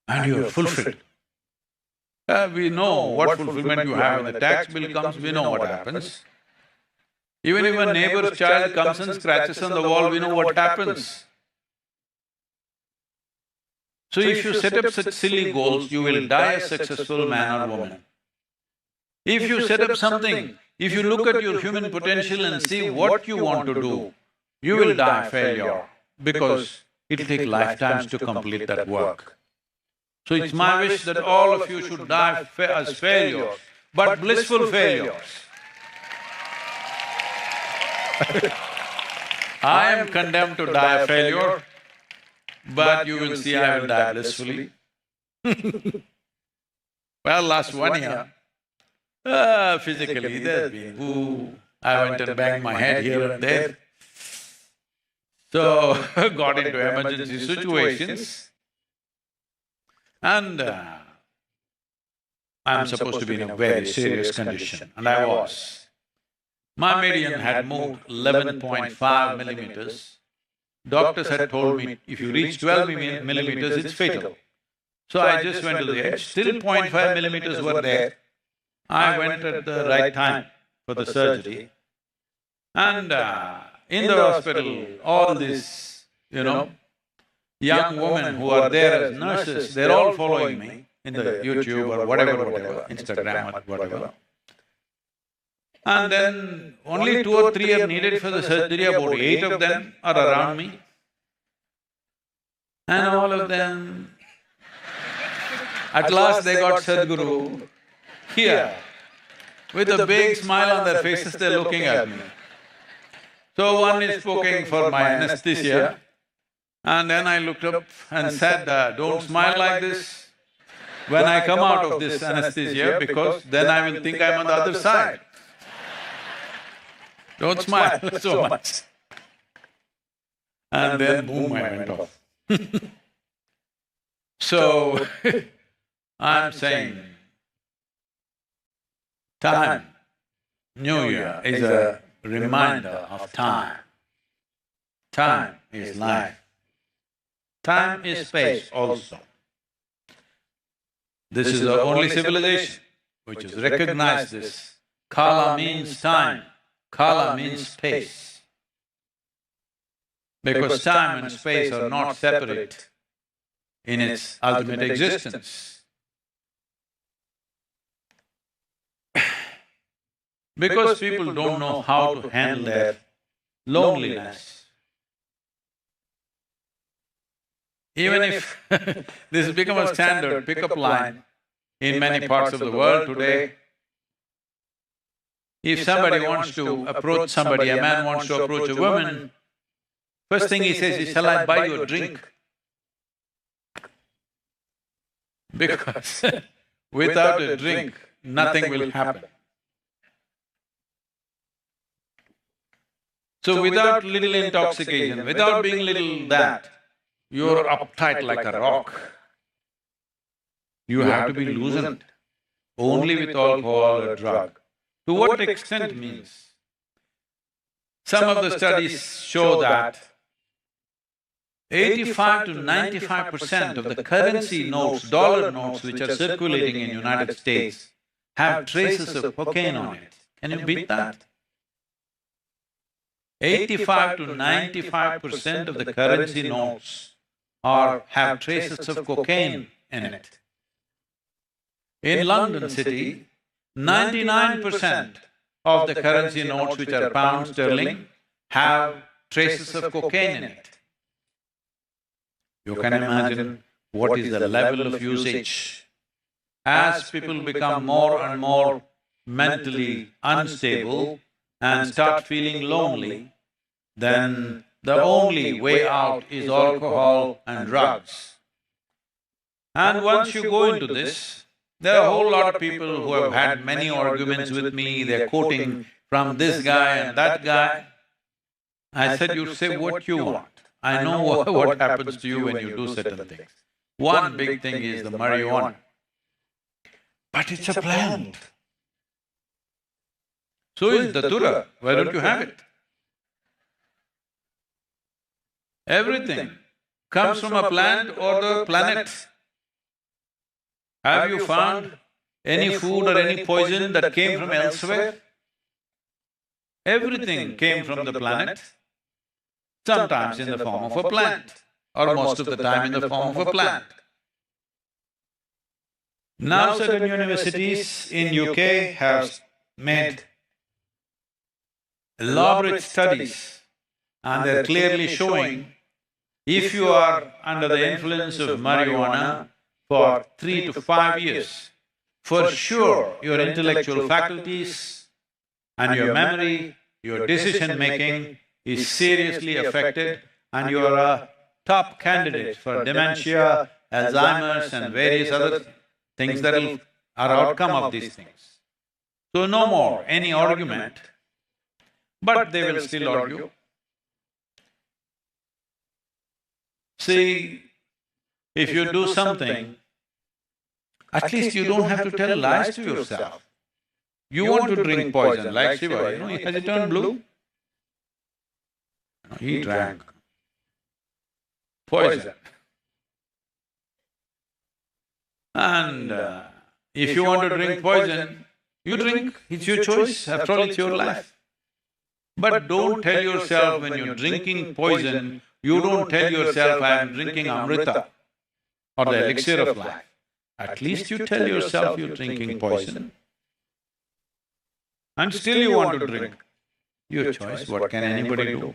and you are fulfilled. We know what fulfillment you have. When the tax bill comes, we know what happens. Even if a neighbor's child comes and scratches on the wall, we know what happens. So if you set up such silly goals, you will die a successful man or woman. If you set up something, if you look at your human potential and see what you want to do, you will die failure, because it'll take lifetimes to complete that work. So it's my wish that all of you should die as failures, but blissful failures. I am condemned to die a failure, but you will see I will die blissfully. Well, last 1 year, physically there's been, I went and banged my head here and there. So, got into emergency situations. And I'm supposed to be in a very serious condition, and I was. My median had moved 11.5 millimeters. Doctors had told me, if you reach 12 millimeters, it's fatal. So I just went to the edge, still 0.5 millimeters were there. I went at the right time for the surgery. And in the hospital, all these, young women who are there as nurses, they're all following me in the YouTube or whatever, Instagram or whatever. And then only 2 or 3 are needed for the surgery, about 8 of them are around me. And all of them… At last they got Sadguru here. With a big smile on their faces, they're looking at me. So one is poking for my anesthesia, And then I looked up and said, don't smile like this when I come out of this anesthesia, because then I will think I'm on the other side. Don't smile so much. And then boom, I went off. So, I'm saying, time, New Year is a reminder of time. Time is life. Time is space also. This is the only civilization which has recognized this. Kala means time, Kala means space. Because time and space are not separate in its ultimate existence. Because people don't know how to handle their loneliness. Even if this has become a standard pickup line in many parts of the world today, if somebody wants to approach somebody, a man wants to approach a woman, first thing he says is, shall I buy you a drink? Because without a drink, nothing will happen. So without little intoxication, without being little that, you're uptight like a rock. You have to be loosened, only with alcohol or drug. To what extent means? Some of the studies show that 85 to 95% of the currency notes, dollar notes which are circulating in United States have traces of cocaine on it. Can you beat that? 85 to 95% of the currency notes have traces of cocaine in it. In London city, 99% of the currency notes which are pound sterling have traces of cocaine in it. You can imagine what is the level of usage. As people become more and more mentally unstable and start feeling lonely, then the only way out is alcohol and drugs. And once you go into this, there are a whole lot of people who have had many arguments with me, they're quoting from this guy and that guy. I said, you say what you want. I know what happens to you when you do certain things. One big thing is the marijuana. But it's a plant. So is datura. Why don't you have it? Everything comes from a plant or the planet. Have you found any food or any poison that came from elsewhere? Everything came from the planet, sometimes in the form of a plant, or most of the time in the form of a plant. Now certain universities in UK have made elaborate studies, and they're clearly showing if you are under the influence of marijuana for 3 to 5 years, for sure your intellectual faculties and your memory, your decision-making is seriously affected, and you are a top candidate for dementia, Alzheimer's and various other things that are outcome of these things. So no more any argument, but they will still argue. See, if you do something, at least you don't have to tell lies to yourself. You want to drink poison, like Shiva, has he turned blue? He drank poison. And if you want to drink poison, you drink, it's your choice, after all it's your life. But don't tell yourself when you're drinking poison, you don't tell yourself, I am drinking Amrita or the elixir of life. At least you tell yourself you're drinking poison. And still you want to drink. Your choice, what can anybody do?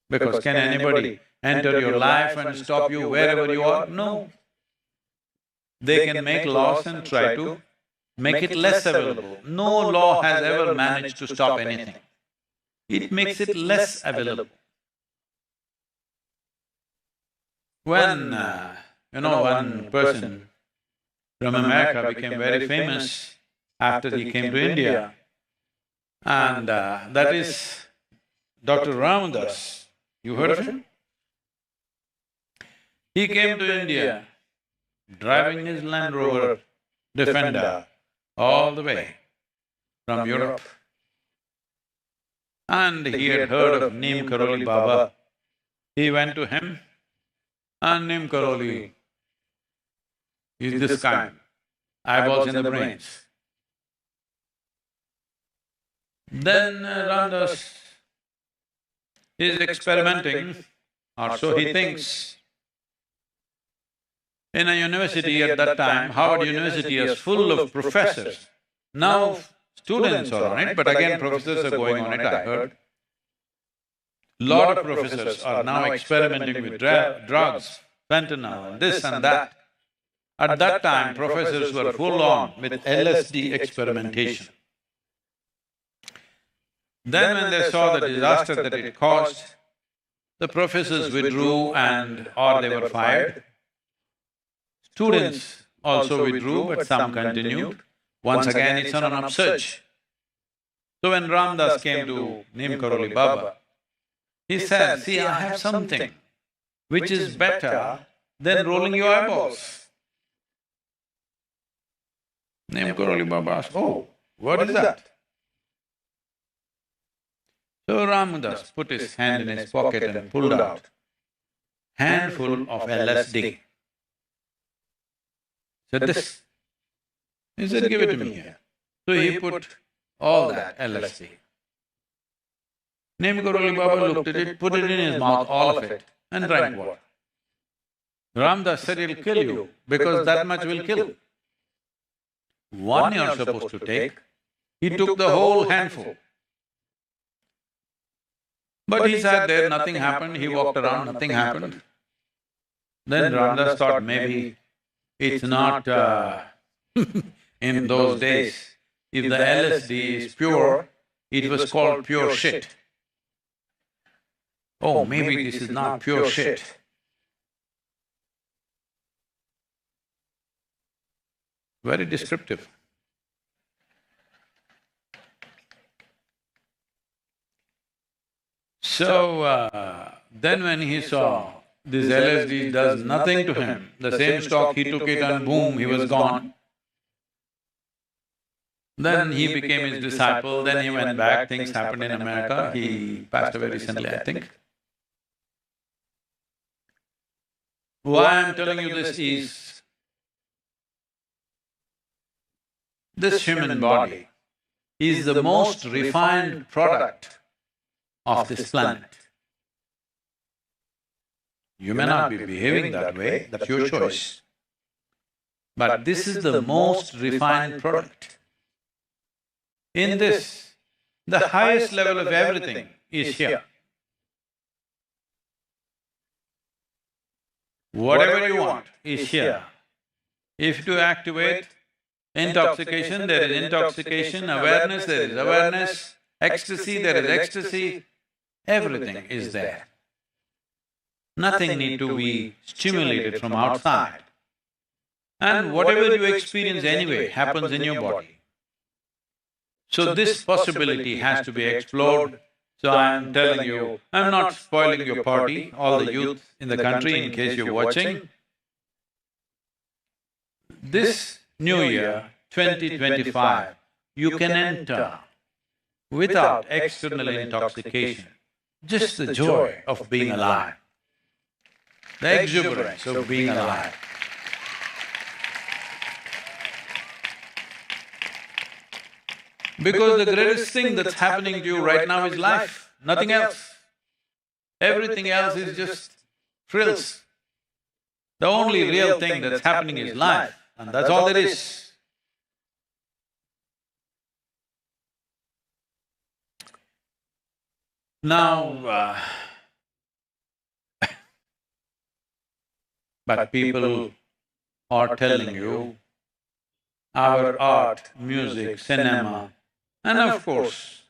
Because can anybody enter your life and stop you wherever you are? No. They can make laws and try to make it less available. No law has ever managed to stop anything. It makes it less available. When, one person from America became very famous after he came to India, and that is Dr. Ramadas. You heard of him? He came to India driving his Land Rover Defender all the way from Europe. And he had heard of Neem Karoli Baba. He went to him, and Neem Karoli is this kind, eyeballs in the brains. Then Ramdas is experimenting, or so he thinks. In a university at that time, Harvard University is full of professors. Now students are on it, but again professors are going on it, I heard. Lot of professors are now experimenting with drugs, fentanyl and this and that. At that time, professors were full on with LSD experimentation. Then when they saw the disaster that it caused, the professors withdrew or they were fired. Students also withdrew, but some continued. Once again, it's on an upsurge. So when Ramdas came to Neem Karoli Baba, he said, "See, I have something which is better than rolling your eyeballs." Neem Karoli Baba asked, "Oh, what is that?" So Ramadas put his hand in his pocket and pulled out handful of LSD. Said, "This." He said, "Give it to me here." So he put all that LSD. Neem Karoli Baba looked at it, put it in his mouth, all of it, and drank water. Ramdas said, "It'll kill you, because that much will kill. One you're supposed to take." He took the whole handful. But he sat there, nothing happened, he walked around, nothing happened. Then Ramdas thought maybe it's not in those days, if the LSD is pure, it was called pure shit. Oh, maybe this is not pure shit. Very descriptive. So, then when he saw this LSD does nothing to him, the same stock he took it and boom, he was gone. Then he became his disciple, then he went back, things happened in America, he passed away recently, I think. Why I'm telling you this is, this human body is the most refined product of this planet. You may not be behaving that way, that's your choice. But this is the most refined product. In this, the highest level of everything is here. Whatever you want is here. If you activate intoxication, there is intoxication, awareness, there is awareness, ecstasy, there is ecstasy, everything is there. Nothing need to be stimulated from outside. And whatever you experience anyway happens in your body. So this possibility has to be explored. So I'm telling you, I'm not spoiling your party, all the youth in the country in case you're watching. This new year, 2025, you can enter without external intoxication, just the joy of being alive, the exuberance of being alive. Because the greatest thing that's happening to you right now is life, nothing else. Everything else is just frills. The only real thing that's happening is life, and that's all there is. Now, but people are telling you, our art, music, cinema, and of course,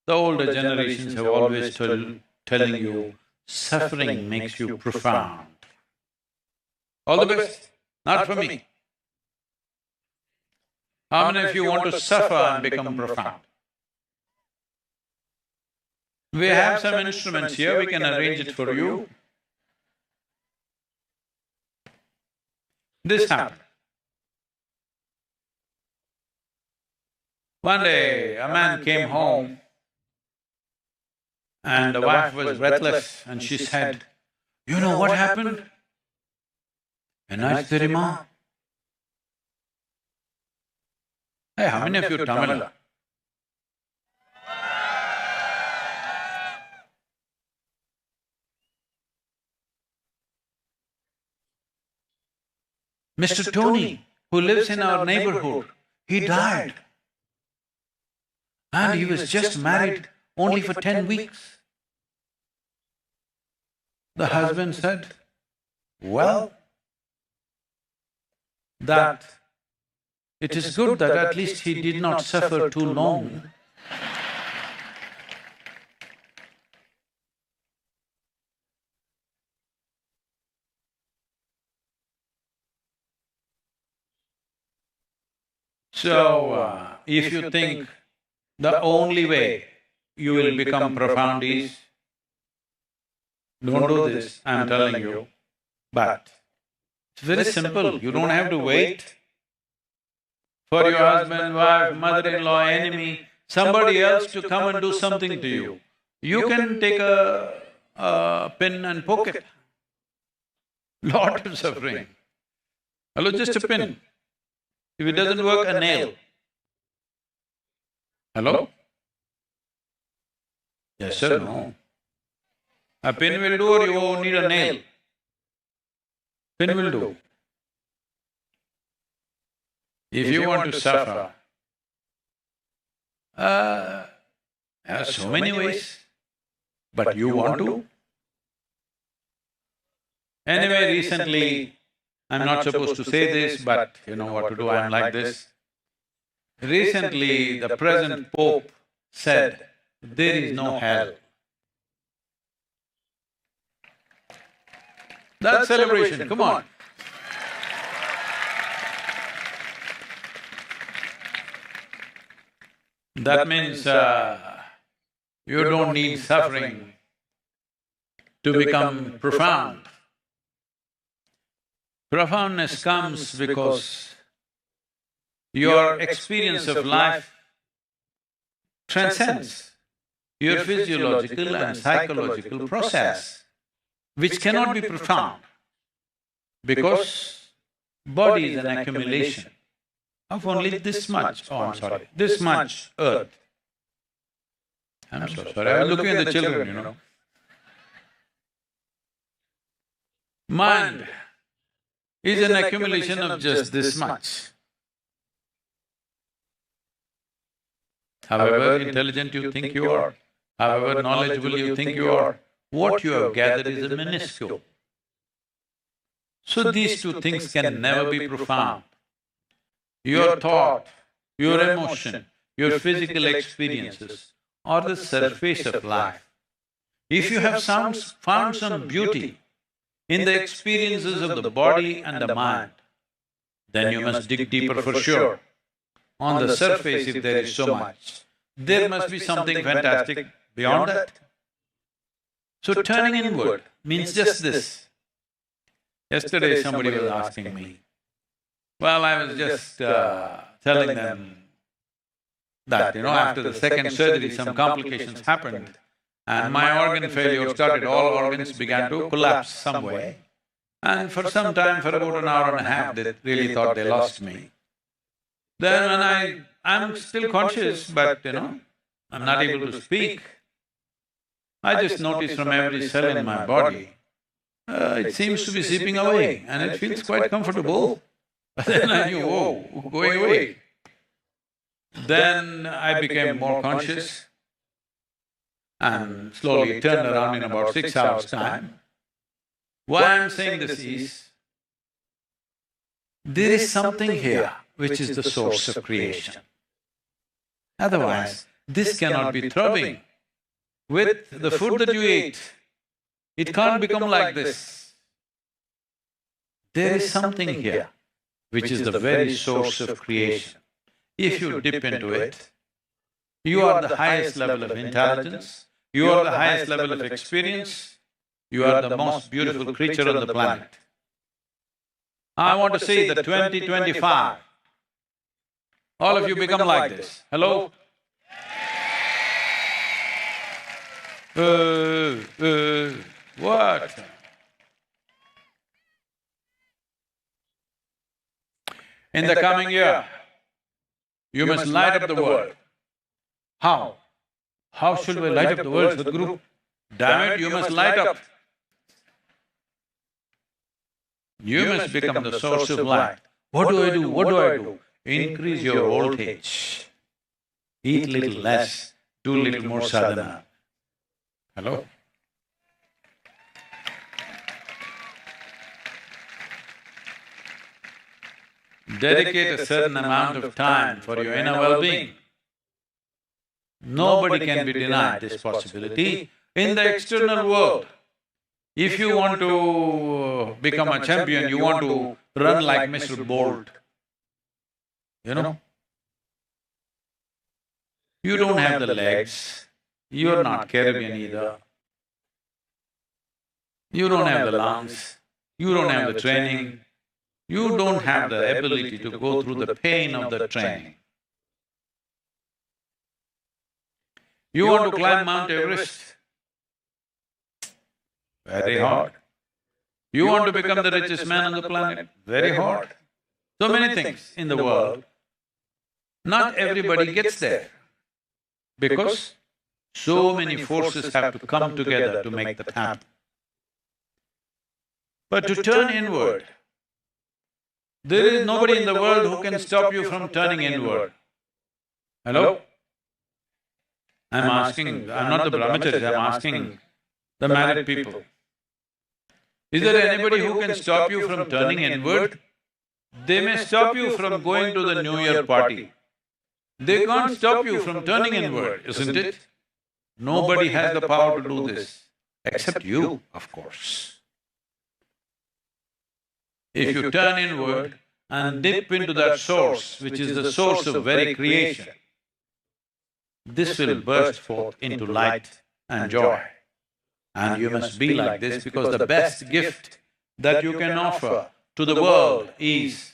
the older generations have always telling you, suffering makes you profound. All the best, not for me. How many of you want to suffer and become profound? We have some instruments here, we can arrange it for you. This happened. One day, a man came home and the wife was breathless and she said, "You know what happened?" "Ennachu theriyuma?" Hey, how many of you Tamil? Mr. Tony, who lives in our neighborhood, he died. And he was just married only for 10 weeks. The husband said, "Well, that it is good that at least he did not suffer too long." So, if you think the only way you will become profound is, don't do this, I'm telling you, but it's very simple, you don't have to wait for your husband, wife, mother-in-law, enemy, somebody else to come and do something to you. You can take a pin and poke it. Lot of suffering. Hello, just a pin. If it doesn't work, a nail. Hello? Yes sir, no. A pin will do or you need a nail? Pin will do. If you want to suffer, there are so many ways, but you want to? Anyway, recently, I'm not supposed to say this, but you know what to do, I'm like this. Recently, the present Pope said, there is no hell. That's celebration, come on. That means you don't need suffering to become profound. Profoundness comes because your experience of life transcends your physiological and psychological process, which cannot be profound, because body is an accumulation of only this much, this much earth. I'm so sorry, I was looking at the children, you know. Mind is an accumulation of just this much. However intelligent you think you are, however knowledgeable you think you are, what you have gathered is a minuscule. So these two things can never be profound. Your thought, your emotion, your physical experiences are the surface of life. If you have found some beauty in the experiences of the body and the mind, then you must dig deeper for sure. On the surface, if there is so much, there must be something fantastic beyond that. So turning inward means just this. Yesterday somebody was asking me, well, I was just telling them that, you know, after the second surgery some complications happened and my organ failure started, all organs began to collapse some way. And for some time, for about an hour and a half, they really thought they lost me. Then when I'm still conscious, but you know, I'm not able to speak, I just notice from every cell in my body, it seems to be seeping away and it feels quite comfortable. Then I knew, oh, going away. Then I became more conscious and slowly turned around in about 6 hours' time. Why I'm saying this is, there is something here which is the source of creation. Otherwise, this cannot be throbbing. With the food that you eat, it can't become like this. there is something here which is the very source of creation. If you dip into it, you are the highest level of intelligence, you are the highest level of experience, you are the most beautiful creature on the planet. I want to say that 2025, all of you become like this. Hello? What? In the coming year, you must light up the world. How? How should we light up the world, Sadguru? Damn it, you must light up. You must become the source of light. What do I do? What do I do? Increase your voltage. Eat little less, do little more sadhana. Hello? Dedicate a certain amount of time for your inner well-being. Nobody can be denied this possibility. In the external world, if you want to become a champion, you want to run like Mr. Bolt, you know? You don't have the legs, you're not Caribbean either. You don't have the lungs, you don't have the training, you don't have the ability to go through the pain of the training. You want to climb Mount Everest? Very hard. You want to become the richest man on the planet? Very hard. So many things in the world, not everybody gets there, because so many forces have to come together to make that happen. But to turn inward, there is nobody in the world who can stop you from turning inward. Hello? I'm asking, I'm not the brahmacharis, I'm asking the married people. Is there anybody who can stop you from turning inward? They may stop you from going to the New Year party. They can't stop you from turning inward, isn't it? Nobody has the power to do this, except you, of course. If you turn inward and dip into that source, which is the source of very creation, this will burst forth into light and joy. And you must be like this, because the best gift that you can offer to the world is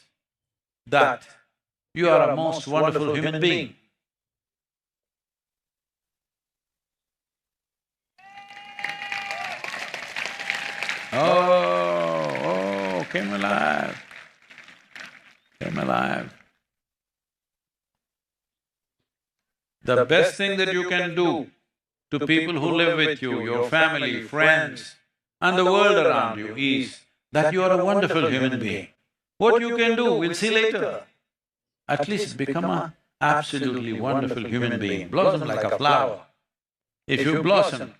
that you are a most wonderful human being. Oh, came alive, came alive. The best thing that you can do to people who live with you, your family, friends, and the world around you is that you are a wonderful human being. What you can do, we'll see later. At least become an absolutely wonderful human being, blossom like a flower. If you blossom,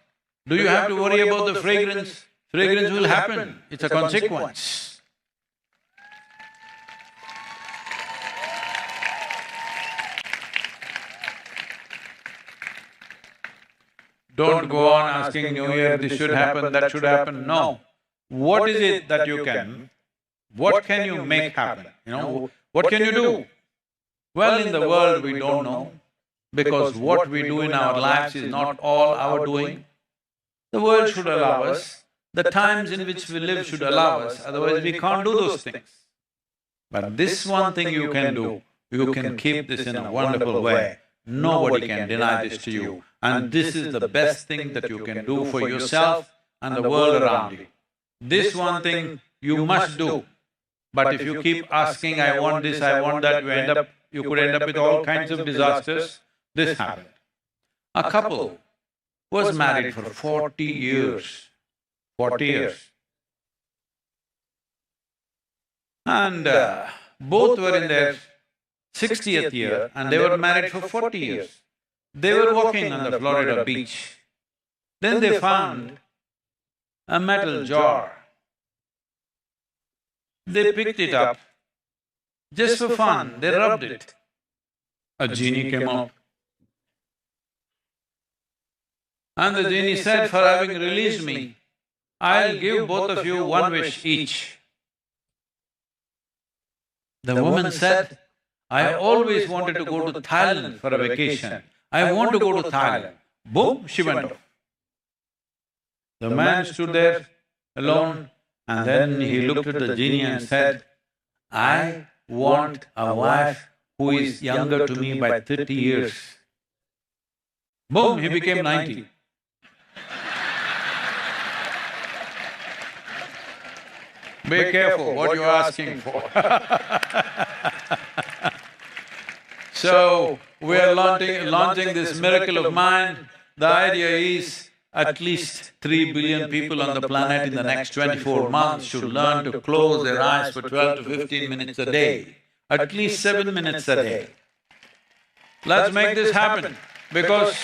do you have to worry about the fragrance? Fragrance will happen, it's a consequence. Don't go on asking New Year, this should happen, that should happen, no. What is it that you can… what can you make happen, you know? What can you do? Well, in the world we don't know, because what we do in our lives is not all our doing. The world should allow us, the times in which we live should allow us, otherwise we can't do those things. But this one thing you can do, you can keep this in a wonderful way. Nobody can deny this to you. And this is the best thing that you can do for yourself and the world around you. This one thing you must do. But if you keep asking, I want this, I want that, you could end up with all kinds of disasters. This happened. A couple was married for 40 years. 40 years. And both were in their 60th year and they were married for 40 years. They were walking on the Florida beach. Then they found a metal jar. They picked it up. Just for fun, they rubbed it. A genie came up. And the genie said, for having released me, I'll give both of you one wish each. The woman said, I always wanted to go to Thailand for a vacation. I want to go to Thailand. Boom, she went off. The man stood there alone and then he looked at the genie and said, I want a wife who is younger to me by 30 years. Boom, he became 90. Be careful what you're asking for. So, we are launching this miracle of mind. The idea is at least 3 billion people on the planet in the next 24 months should learn to close their eyes for 12 to 15 minutes a day, at least 7 minutes a day. Let's make this happen, because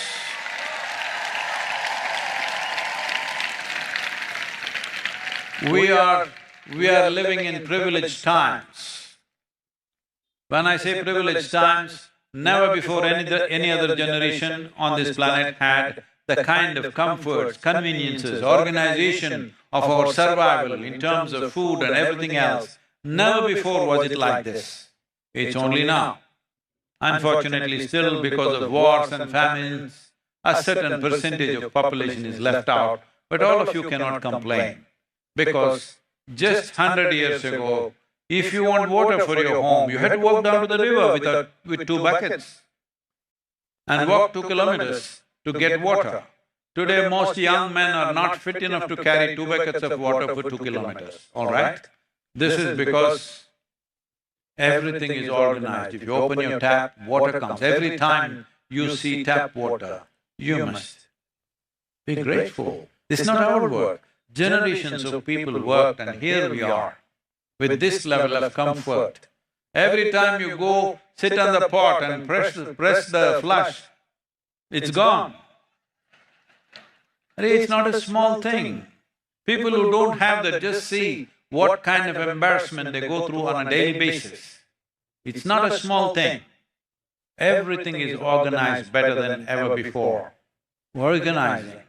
we are living in privileged times. When I say privileged times, never before any other generation on this planet had the kind of comforts, conveniences, organization of our survival in terms of food and everything else. Never before was it like this. It's only now. Unfortunately, still because of wars and famines, a certain percentage of population is left out, but all of you cannot complain. Because just 100 years ago, if you want water for your home, you had to walk down to the river with 2 buckets and walk 2 kilometers to get water. Today, most young men are not fit enough to carry 2 buckets of water for 2 kilometers, all right? This is because everything is organized. If you open your tap, water comes. Every time you see tap water, you must be grateful. This is not our work. Generations of people worked, and here we are with this level of comfort. Every time you go, sit on the pot and press the flush, it's gone. It's not a small thing. People who don't have that just see what kind of embarrassment they go through on a daily basis. It's not a small thing. Everything is organized better than ever before. Organizing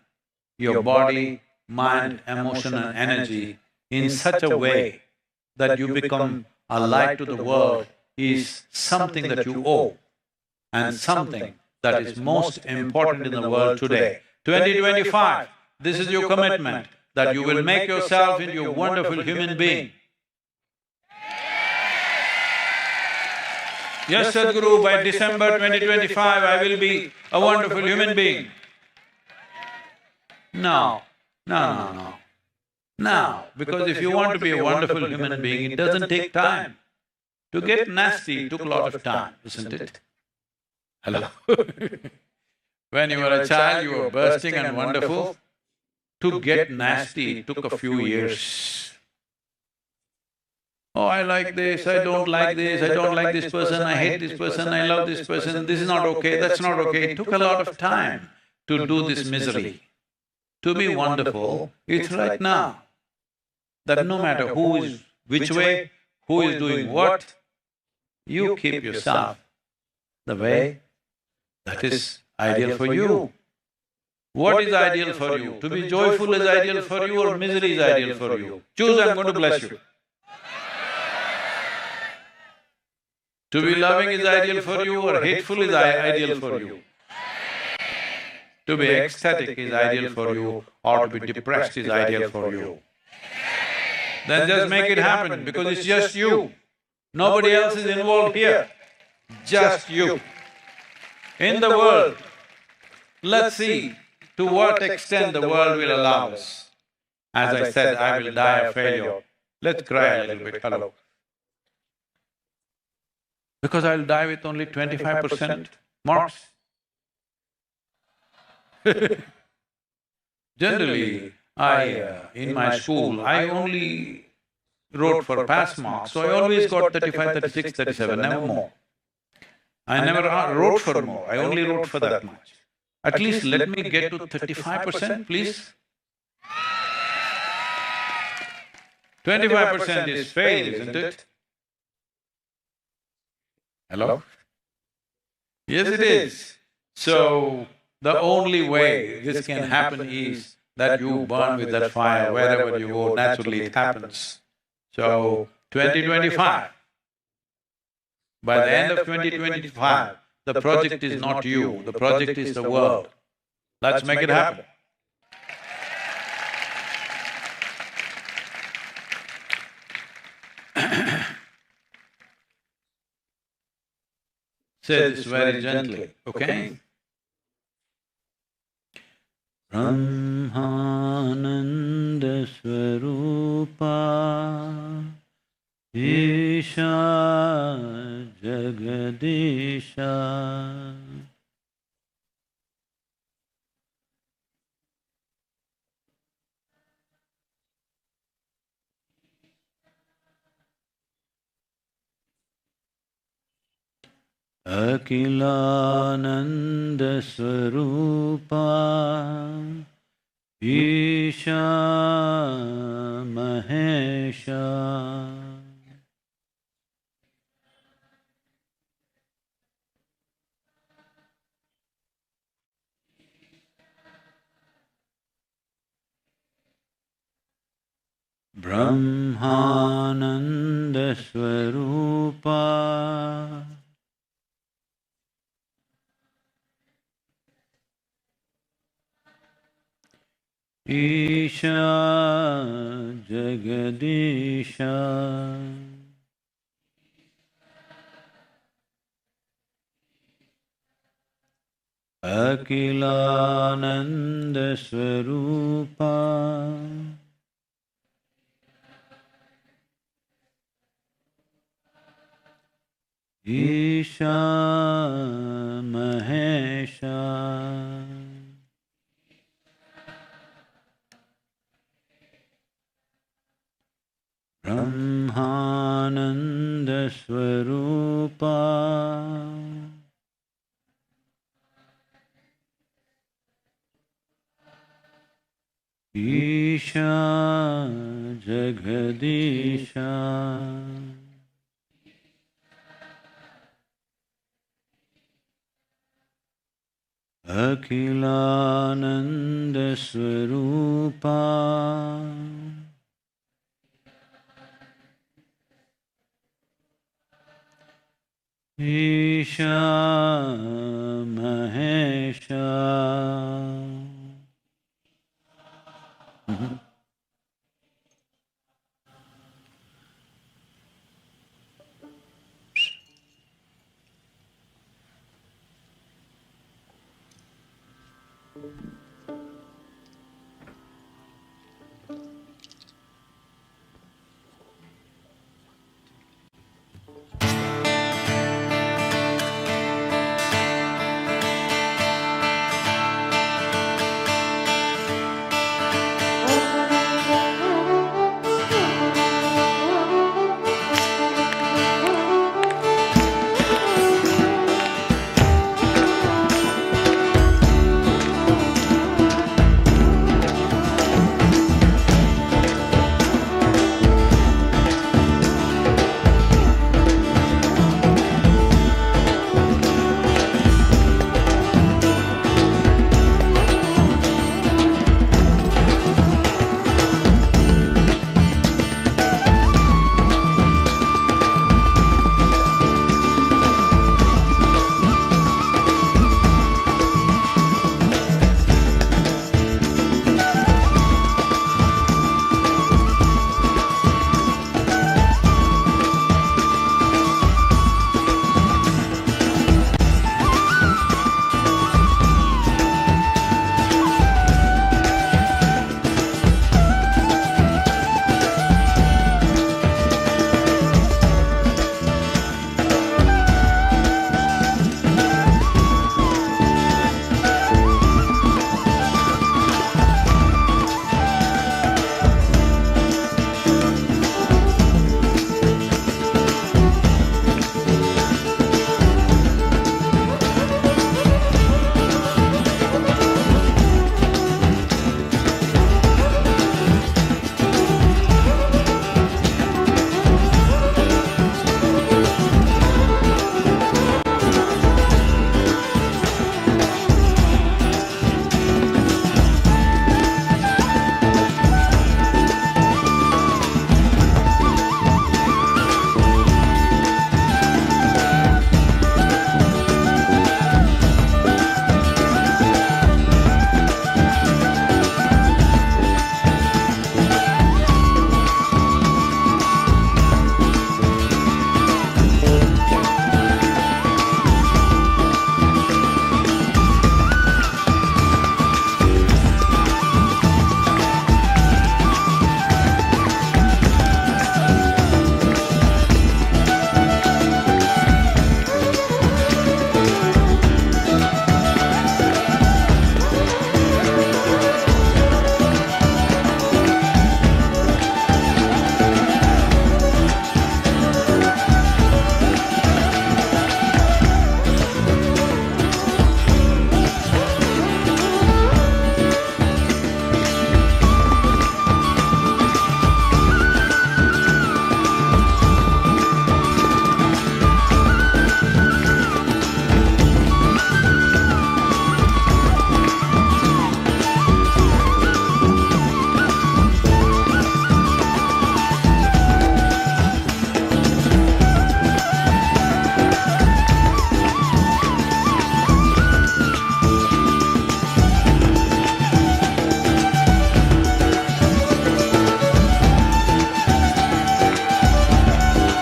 your body, mind, emotion and energy in such a way that you become a light to the world is something that you owe, and something that is most important in the world today. 2025, this is your commitment, that you will make yourself into a wonderful human being. Yes, Sadguru, by December 2025, I will be a wonderful human being. No. Now, because if you want to be a wonderful human being, it doesn't take time. To get nasty took a lot of time, isn't it? Hello? When you were a child, you were bursting and wonderful. To get nasty took a few years. Oh, I like this, I don't like this, I don't like this person, I hate this person, I love this person, this is not okay, that's not okay. It took a lot of time to do this misery. To be wonderful, it's right now. That no matter who is which way, who is doing what, you keep yourself the way that is ideal for you. What is ideal for you? To be joyful is ideal for you or misery is ideal for you? Choose, I'm going to bless you. To be loving is ideal for you or hateful is ideal for you? To be ecstatic is ideal for you or to be depressed is ideal for you? Then just make it happen, because it's just you. Nobody else is involved here, just you. In the world, let's see to what extent the world will allow us. As I said, I will die a failure. Let's cry a little bit, hello. Because I'll die with only 25% marks. Generally, in my school, I only wrote for pass marks, so I always got 35, 36, 37, never more. I never wrote for more, I only wrote for that much. At least let me get to 35%, please. 25% is fail, isn't it? Hello? Yes, it is. So, the only way this can happen is that you burn with that fire wherever you go, naturally it happens. So, 2025, By the end of 2025, the project is not you, the project is the world. Let's make it happen. Say this very gently, okay? Brahmananda Swarupa Isha Jagadisha Akilananda Swarupa Isha Mahesha Brahmananda Swarupa Isha Jagadisha Akilananda Swarupa Isha Mahesha Brahmananda Swarupa Isha Jagadisha Akilananda Swarupa Isha Mahesha